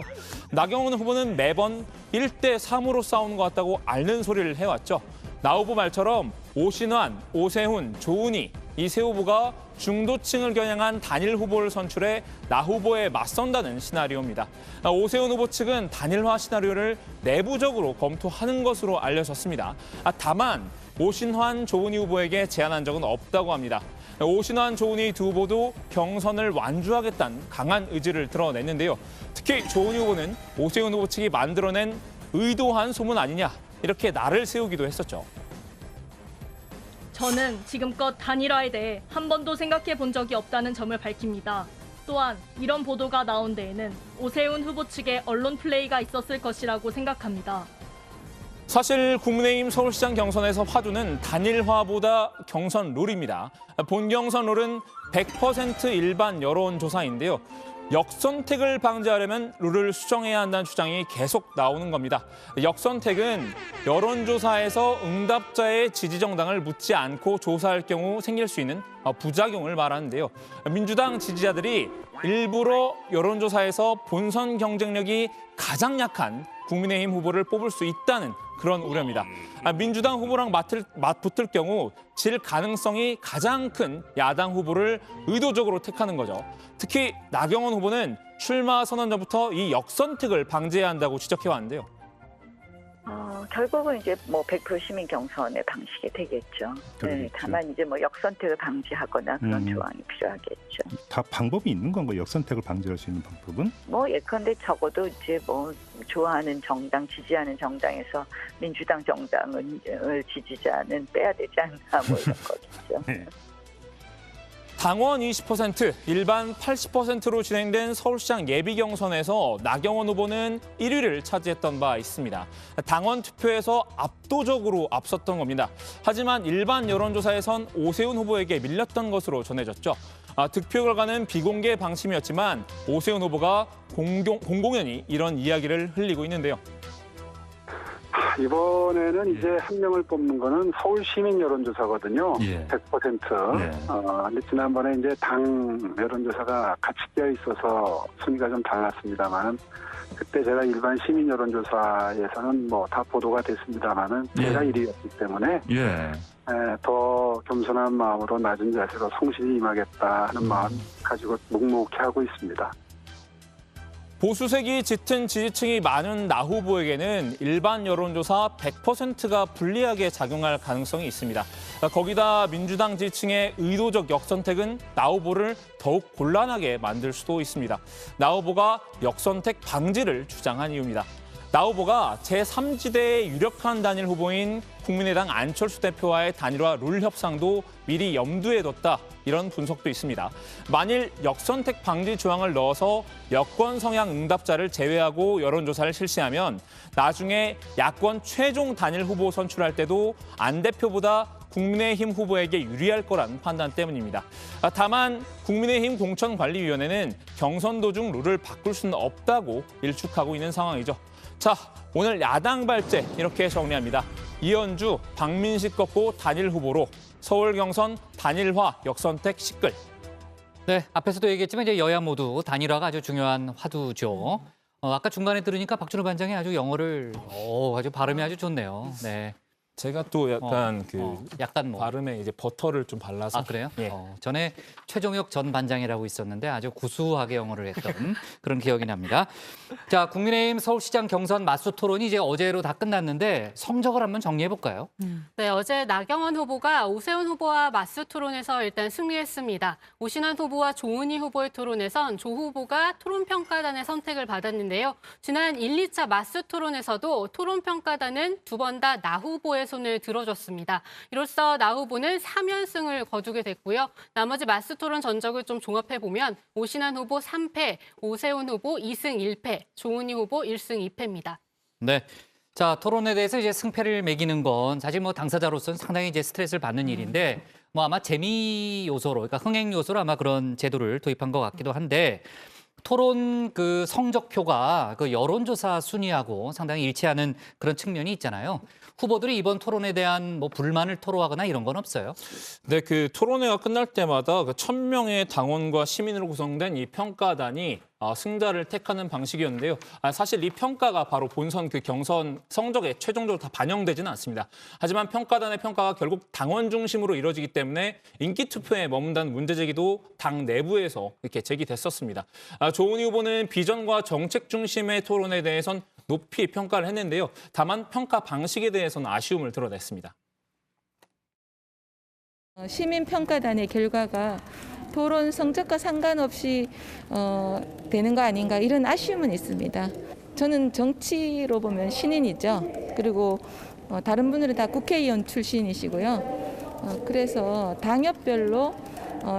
나경원 후보는 매번 1대 3으로 싸우는 것 같다고 앓는 소리를 해왔죠. 나 후보 말처럼 오신환, 오세훈, 조은희 이 세 후보가 중도층을 겨냥한 단일 후보를 선출해 나 후보에 맞선다는 시나리오입니다. 오세훈 후보 측은 단일화 시나리오를 내부적으로 검토하는 것으로 알려졌습니다. 다만 오신환, 조은희 후보에게 제안한 적은 없다고 합니다. 오신환, 조은희 두 후보도 경선을 완주하겠다는 강한 의지를 드러냈는데요. 특히 조은희 후보는 오세훈 후보 측이 만들어낸 의도한 소문 아니냐 이렇게 날을 세우기도 했었죠. 저는 지금껏 단일화에 대해 한 번도 생각해 본 적이 없다는 점을 밝힙니다. 또한 이런 보도가 나온 데에는 오세훈 후보 측의 언론 플레이가 있었을 것이라고 생각합니다. 사실 국민의힘 서울시장 경선에서 화두는 단일화보다 경선 룰입니다. 본 경선 룰은 100% 일반 여론조사인데요. 역선택을 방지하려면 룰을 수정해야 한다는 주장이 계속 나오는 겁니다. 역선택은 여론조사에서 응답자의 지지 정당을 묻지 않고 조사할 경우 생길 수 있는 부작용을 말하는데요. 민주당 지지자들이 일부러 여론조사에서 본선 경쟁력이 가장 약한 국민의힘 후보를 뽑을 수 있다는 그런 우려입니다. 민주당 후보랑 맞붙을 경우 질 가능성이 가장 큰 야당 후보를 의도적으로 택하는 거죠. 특히 나경원 후보는 출마 선언 전부터 이 역선택을 방지해야 한다고 지적해왔는데요. 결국은 이제 뭐 100% 시민 경선의 방식이 되겠죠. 네, 다만 이제 뭐 역선택을 방지하거나 그런 조항이 필요하겠죠. 다 방법이 있는 건가요? 역선택을 방지할 수 있는 방법은? 뭐 예컨대 적어도 이제 뭐 좋아하는 정당, 지지하는 정당에서 민주당 정당을 지지자는 빼야 되지 않나 뭐 이런 거겠죠. 네. 당원 20%, 일반 80%로 진행된 서울시장 예비 경선에서 나경원 후보는 1위를 차지했던 바 있습니다. 당원 투표에서 압도적으로 앞섰던 겁니다. 하지만 일반 여론조사에선 오세훈 후보에게 밀렸던 것으로 전해졌죠. 득표 결과는 비공개 방침이었지만 오세훈 후보가 공공연히 이런 이야기를 흘리고 있는데요. 이번에는 이제 한 명을 뽑는 거는 서울 시민 여론조사거든요. 100%. 근데 지난번에 이제 당 여론조사가 같이 껴 있어서 순위가 좀 달랐습니다만은 그때 제가 일반 시민 여론조사에서는 뭐 다 보도가 됐습니다만은 제가 1위였기 때문에 더 겸손한 마음으로 낮은 자세로 성실히 임하겠다 하는 마음 가지고 묵묵히 하고 있습니다. 보수색이 짙은 지지층이 많은 나 후보에게는 일반 여론조사 100%가 불리하게 작용할 가능성이 있습니다. 거기다 민주당 지지층의 의도적 역선택은 나 후보를 더욱 곤란하게 만들 수도 있습니다. 나 후보가 역선택 방지를 주장한 이유입니다. 나 후보가 제3지대의 유력한 단일 후보인 국민의당 안철수 대표와의 단일화 룰 협상도 미리 염두에 뒀다. 이런 분석도 있습니다. 만일 역선택 방지 조항을 넣어서 여권 성향 응답자를 제외하고 여론조사를 실시하면 나중에 야권 최종 단일 후보 선출할 때도 안 대표보다 국민의힘 후보에게 유리할 거란 판단 때문입니다. 다만 국민의힘 공천관리위원회는 경선 도중 룰을 바꿀 수는 없다고 일축하고 있는 상황이죠. 자, 오늘 야당 발제 이렇게 정리합니다. 이현주, 박민식 꺾고 단일 후보로 서울 경선 단일화 역선택 시끌. 네, 앞에서도 얘기했지만 이제 여야 모두 단일화가 아주 중요한 화두죠. 아까 중간에 들으니까 박준호 반장이 아주 영어를 아주 발음이 아주 좋네요. 네. 제가 또 약간 약간 뭐 발음에 이제 버터를 좀 발라서. 아, 그래요? 예. 전에 최종혁 전 반장이라고 있었는데 아주 구수하게 영어를 했던 그런 기억이 납니다. 자, 국민의힘 서울시장 경선 맞수 토론이 이제 어제로 다 끝났는데 성적을 한번 정리해 볼까요? 네, 어제 나경원 후보가 오세훈 후보와 맞수 토론에서 일단 승리했습니다. 오신환 후보와 조은희 후보의 토론에선 조 후보가 토론평가단의 선택을 받았는데요. 지난 1, 2차 맞수 토론에서도 토론평가단은 두 번 다 나 후보의 손을 들어줬습니다. 이로써 나 후보는 3연승을 거두게 됐고요. 나머지 맞수 토론 전적을 좀 종합해보면 오신환 후보 3패, 오세훈 후보 2승 1패, 조은희 후보 1승 2패입니다. 네. 자, 토론에 대해서 이제 승패를 매기는 건 사실 뭐 당사자로서는 상당히 이제 스트레스를 받는 일인데 뭐 아마 재미 요소로, 그러니까 흥행 요소로 아마 그런 제도를 도입한 것 같기도 한데 토론 그 성적표가 그 여론조사 순위하고 상당히 일치하는 그런 측면이 있잖아요. 후보들이 이번 토론에 대한 뭐 불만을 토로하거나 이런 건 없어요? 네, 그 토론회가 끝날 때마다 그 1000명의 당원과 시민으로 구성된 이 평가단이 승자를 택하는 방식이었는데요. 사실 이 평가가 바로 본선 그 경선 성적에 최종적으로 다 반영되지는 않습니다. 하지만 평가단의 평가가 결국 당원 중심으로 이루어지기 때문에 인기 투표에 머문다는 문제 제기도 당 내부에서 이렇게 제기됐었습니다. 조은희 후보는 비전과 정책 중심의 토론에 대해선 높이 평가를 했는데요. 다만 평가 방식에 대해서는 아쉬움을 드러냈습니다. 시민평가단의 결과가 토론 성적과 상관없이 되는 거 아닌가 이런 아쉬움은 있습니다. 저는 정치로 보면 신인이죠. 그리고 다른 분들은 다 국회의원 출신이시고요. 그래서 당협별로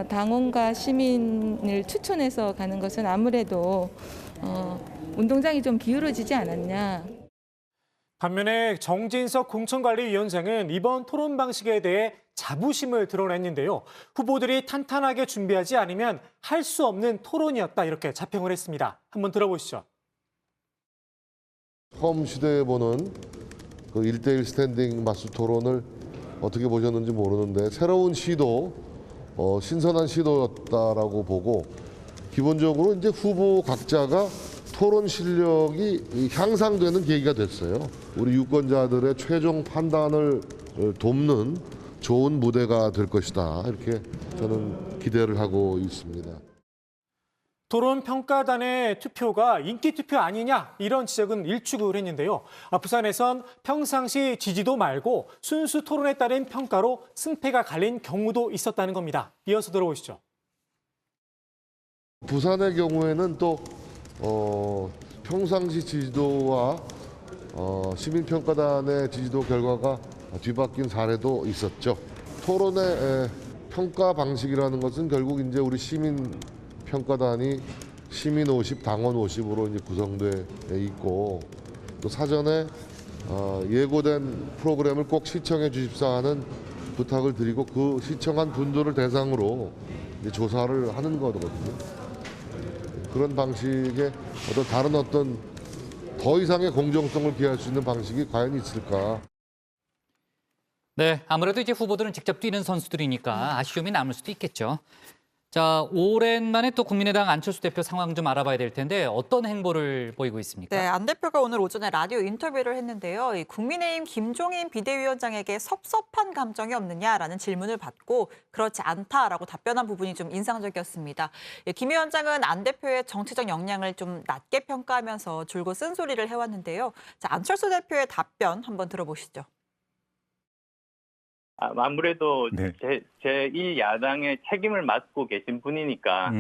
당원과 시민을 추천해서 가는 것은 아무래도 운동장이 좀 기울어지지 않았냐. 반면에 정진석 공천관리위원장은 이번 토론 방식에 대해 자부심을 드러냈는데요. 후보들이 탄탄하게 준비하지 않으면 할 수 없는 토론이었다 이렇게 자평을 했습니다. 한번 들어보시죠. 처음 시도해보는 그 1대1 스탠딩 맞수 토론을 어떻게 보셨는지 모르는데 새로운 시도, 신선한 시도였다라고 보고 기본적으로 이제 후보 각자가 토론 실력이 향상되는 계기가 됐어요. 우리 유권자들의 최종 판단을 돕는 좋은 무대가 될 것이다. 이렇게 저는 기대를 하고 있습니다. 토론 평가단의 투표가 인기 투표 아니냐 이런 지적은 일축을 했는데요. 부산에선 평상시 지지도 말고 순수 토론에 따른 평가로 승패가 갈린 경우도 있었다는 겁니다. 이어서 들어보시죠. 부산의 경우에는 또 평상시 지지도와 시민평가단의 지지도 결과가 뒤바뀐 사례도 있었죠. 토론의 평가 방식이라는 것은 결국 이제 우리 시민평가단이 시민 50, 당원 50으로 이제 구성돼 있고 또 사전에 예고된 프로그램을 꼭 시청해 주십사 하는 부탁을 드리고 그 시청한 분들을 대상으로 이제 조사를 하는 거거든요. 그런 방식의 다른 어떤 더 이상의 공정성을 기할 수 있는 방식이 과연 있을까? 네, 아무래도 이제 후보들은 직접 뛰는 선수들이니까 아쉬움이 남을 수도 있겠죠. 자, 오랜만에 또 국민의당 안철수 대표 상황 좀 알아봐야 될 텐데 어떤 행보를 보이고 있습니까? 네, 안 대표가 오늘 오전에 라디오 인터뷰를 했는데요. 이 국민의힘 김종인 비대위원장에게 섭섭한 감정이 없느냐라는 질문을 받고 그렇지 않다라고 답변한 부분이 좀 인상적이었습니다. 김 위원장은 안 대표의 정치적 역량을 좀 낮게 평가하면서 줄곧 쓴소리를 해왔는데요. 자, 안철수 대표의 답변 한번 들어보시죠. 아무래도 제1야당의 책임을 맡고 계신 분이니까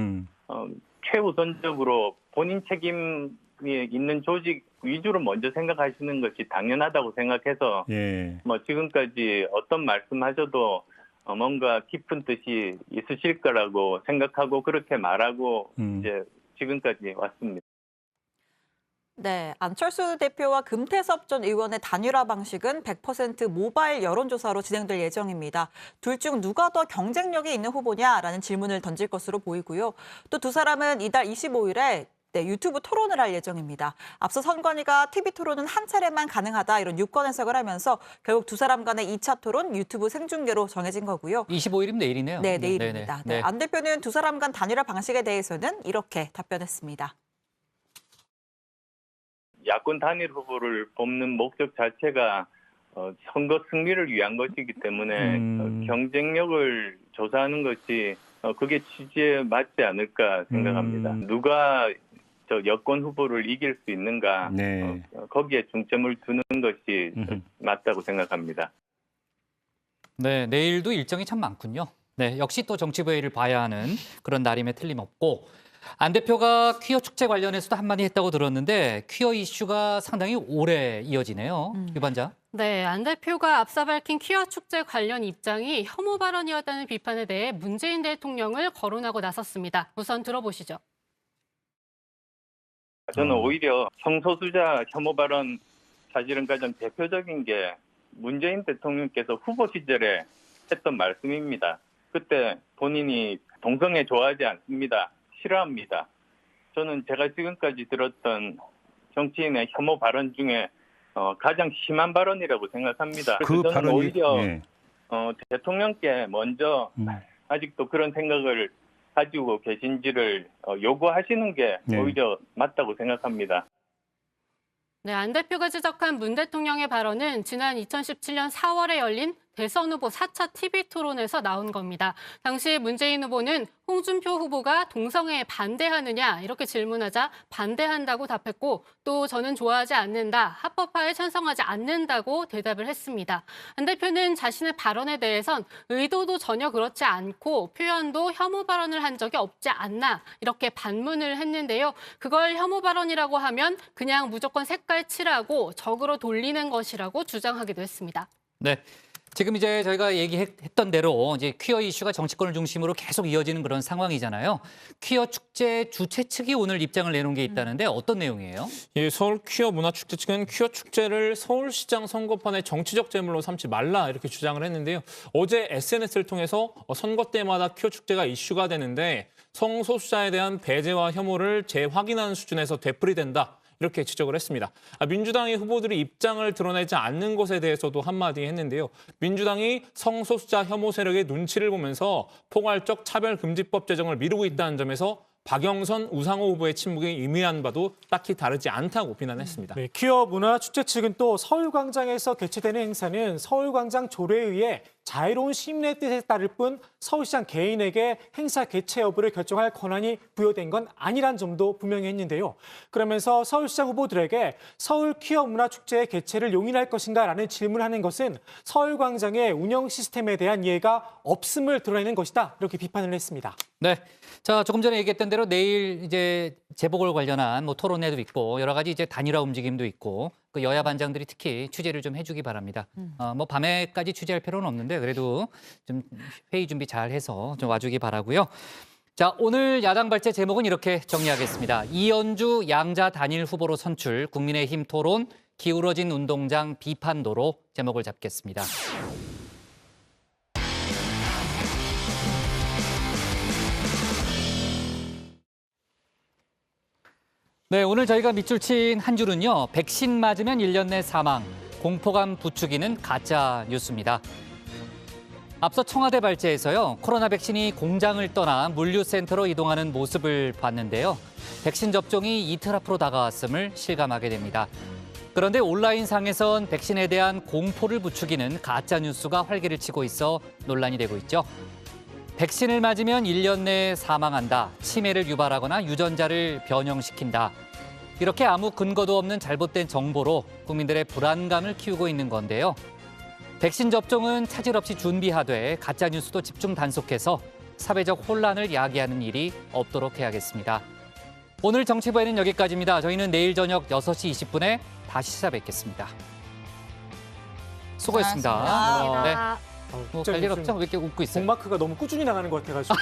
최우선적으로 본인 책임이 있는 조직 위주로 먼저 생각하시는 것이 당연하다고 생각해서 뭐 지금까지 어떤 말씀하셔도 뭔가 깊은 뜻이 있으실 거라고 생각하고 그렇게 말하고 이제 지금까지 왔습니다. 네, 안철수 대표와 금태섭 전 의원의 단일화 방식은 100% 모바일 여론조사로 진행될 예정입니다. 둘 중 누가 더 경쟁력이 있는 후보냐라는 질문을 던질 것으로 보이고요. 또 두 사람은 이달 25일에 유튜브 토론을 할 예정입니다. 앞서 선관위가 TV 토론은 한 차례만 가능하다 이런 유권 해석을 하면서 결국 두 사람 간의 2차 토론 유튜브 생중계로 정해진 거고요. 25일이면 내일이네요. 네, 내일입니다. 네, 안 대표는 두 사람 간 단일화 방식에 대해서는 이렇게 답변했습니다. 야권 단일 후보를 뽑는 목적 자체가 선거 승리를 위한 것이기 때문에 경쟁력을 조사하는 것이 그게 취지에 맞지 않을까 생각합니다. 누가 저 여권 후보를 이길 수 있는가 거기에 중점을 두는 것이 맞다고 생각합니다. 네, 내일도 일정이 참 많군요. 네, 역시 또 정치부회의를 봐야 하는 그런 날임에 틀림없고 안 대표가 퀴어 축제 관련해서도 한마디 했다고 들었는데 퀴어 이슈가 상당히 오래 이어지네요. 유 반장. 네, 안 대표가 앞서 밝힌 퀴어 축제 관련 입장이 혐오 발언이었다는 비판에 대해 문재인 대통령을 거론하고 나섰습니다. 우선 들어보시죠. 저는 오히려 성소수자 혐오 발언 사실은 가장 대표적인 게 문재인 대통령께서 후보 시절에 했던 말씀입니다. 그때 본인이 동성애 좋아하지 않습니다. 싫어합니다. 저는 제가 지금까지 들었던 정치인의 혐오 발언 중에 가장 심한 발언이라고 생각합니다. 그래서 저는 발언이, 오히려 대통령께 먼저 아직도 그런 생각을 가지고 계신지를 요구하시는 게 오히려 맞다고 생각합니다. 네, 안 대표가 지적한 문 대통령의 발언은 지난 2017년 4월에 열린 대선 후보 4차 TV 토론에서 나온 겁니다. 당시 문재인 후보는 홍준표 후보가 동성애에 반대하느냐 이렇게 질문하자 반대한다고 답했고 또 저는 좋아하지 않는다, 합법화에 찬성하지 않는다고 대답을 했습니다. 안 대표는 자신의 발언에 대해선 의도도 전혀 그렇지 않고 표현도 혐오 발언을 한 적이 없지 않나 이렇게 반문을 했는데요. 그걸 혐오 발언이라고 하면 그냥 무조건 색깔 칠하고 적으로 돌리는 것이라고 주장하기도 했습니다. 네. 지금 이제 저희가 얘기했던 대로 이제 퀴어 이슈가 정치권을 중심으로 계속 이어지는 그런 상황이잖아요. 퀴어 축제 주최 측이 오늘 입장을 내놓은 게 있다는데 어떤 내용이에요? 예, 서울 퀴어 문화축제 측은 퀴어 축제를 서울시장 선거판의 정치적 제물로 삼지 말라 이렇게 주장을 했는데요. 어제 SNS를 통해서 선거 때마다 퀴어 축제가 이슈가 되는데 성소수자에 대한 배제와 혐오를 재확인하는 수준에서 되풀이된다. 이렇게 지적을 했습니다. 민주당의 후보들이 입장을 드러내지 않는 것에 대해서도 한마디 했는데요. 민주당이 성소수자 혐오 세력의 눈치를 보면서 포괄적 차별금지법 제정을 미루고 있다는 점에서 박영선, 우상호 후보의 침묵이 의미한 바도 딱히 다르지 않다고 비난했습니다. 네, 퀴어 문화축제 측은 또 서울광장에서 개최되는 행사는 서울광장 조례에 의해 자유로운 시민의 뜻에 따를 뿐 서울시장 개인에게 행사 개최 여부를 결정할 권한이 부여된 건 아니란 점도 분명히 했는데요. 그러면서 서울시장 후보들에게 서울 퀴어 문화축제의 개최를 용인할 것인가라는 질문하는 것은 서울광장의 운영 시스템에 대한 이해가 없음을 드러내는 것이다. 이렇게 비판을 했습니다. 네. 자, 조금 전에 얘기했던 대로 내일 이제 재보궐 관련한 뭐 토론회도 있고 여러 가지 이제 단일화 움직임도 있고 그 여야 반장들이 특히 취재를 좀 해주기 바랍니다. 뭐 밤에까지 취재할 필요는 없는데 그래도 좀 회의 준비 잘 해서 좀 와주기 바라고요. 자, 오늘 야당 발제 제목은 이렇게 정리하겠습니다. 이현주 양자 단일 후보로 선출, 국민의힘 토론, 기울어진 운동장 비판도로 제목을 잡겠습니다. 네, 오늘 저희가 밑줄 친 한 줄은요. 백신 맞으면 1년 내 사망, 공포감 부추기는 가짜 뉴스입니다. 앞서 청와대 발제에서요, 코로나 백신이 공장을 떠나 물류센터로 이동하는 모습을 봤는데요. 백신 접종이 이틀 앞으로 다가왔음을 실감하게 됩니다. 그런데 온라인상에선 백신에 대한 공포를 부추기는 가짜 뉴스가 활기를 치고 있어 논란이 되고 있죠. 백신을 맞으면 1년 내에 사망한다, 치매를 유발하거나 유전자를 변형시킨다. 이렇게 아무 근거도 없는 잘못된 정보로 국민들의 불안감을 키우고 있는 건데요. 백신 접종은 차질 없이 준비하되 가짜 뉴스도 집중 단속해서 사회적 혼란을 야기하는 일이 없도록 해야겠습니다. 오늘 정치부에는 여기까지입니다. 저희는 내일 저녁 6시 20분에 다시 찾아뵙겠습니다. 수고했습니다. 네. 별일 없죠? 왜 이렇게 웃고 있어요? 공마크가 너무 꾸준히 나가는 것 같아가지고.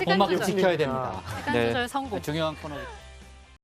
공마크 지켜야 됩니다. 시간 조절 성공. 중요한 코너.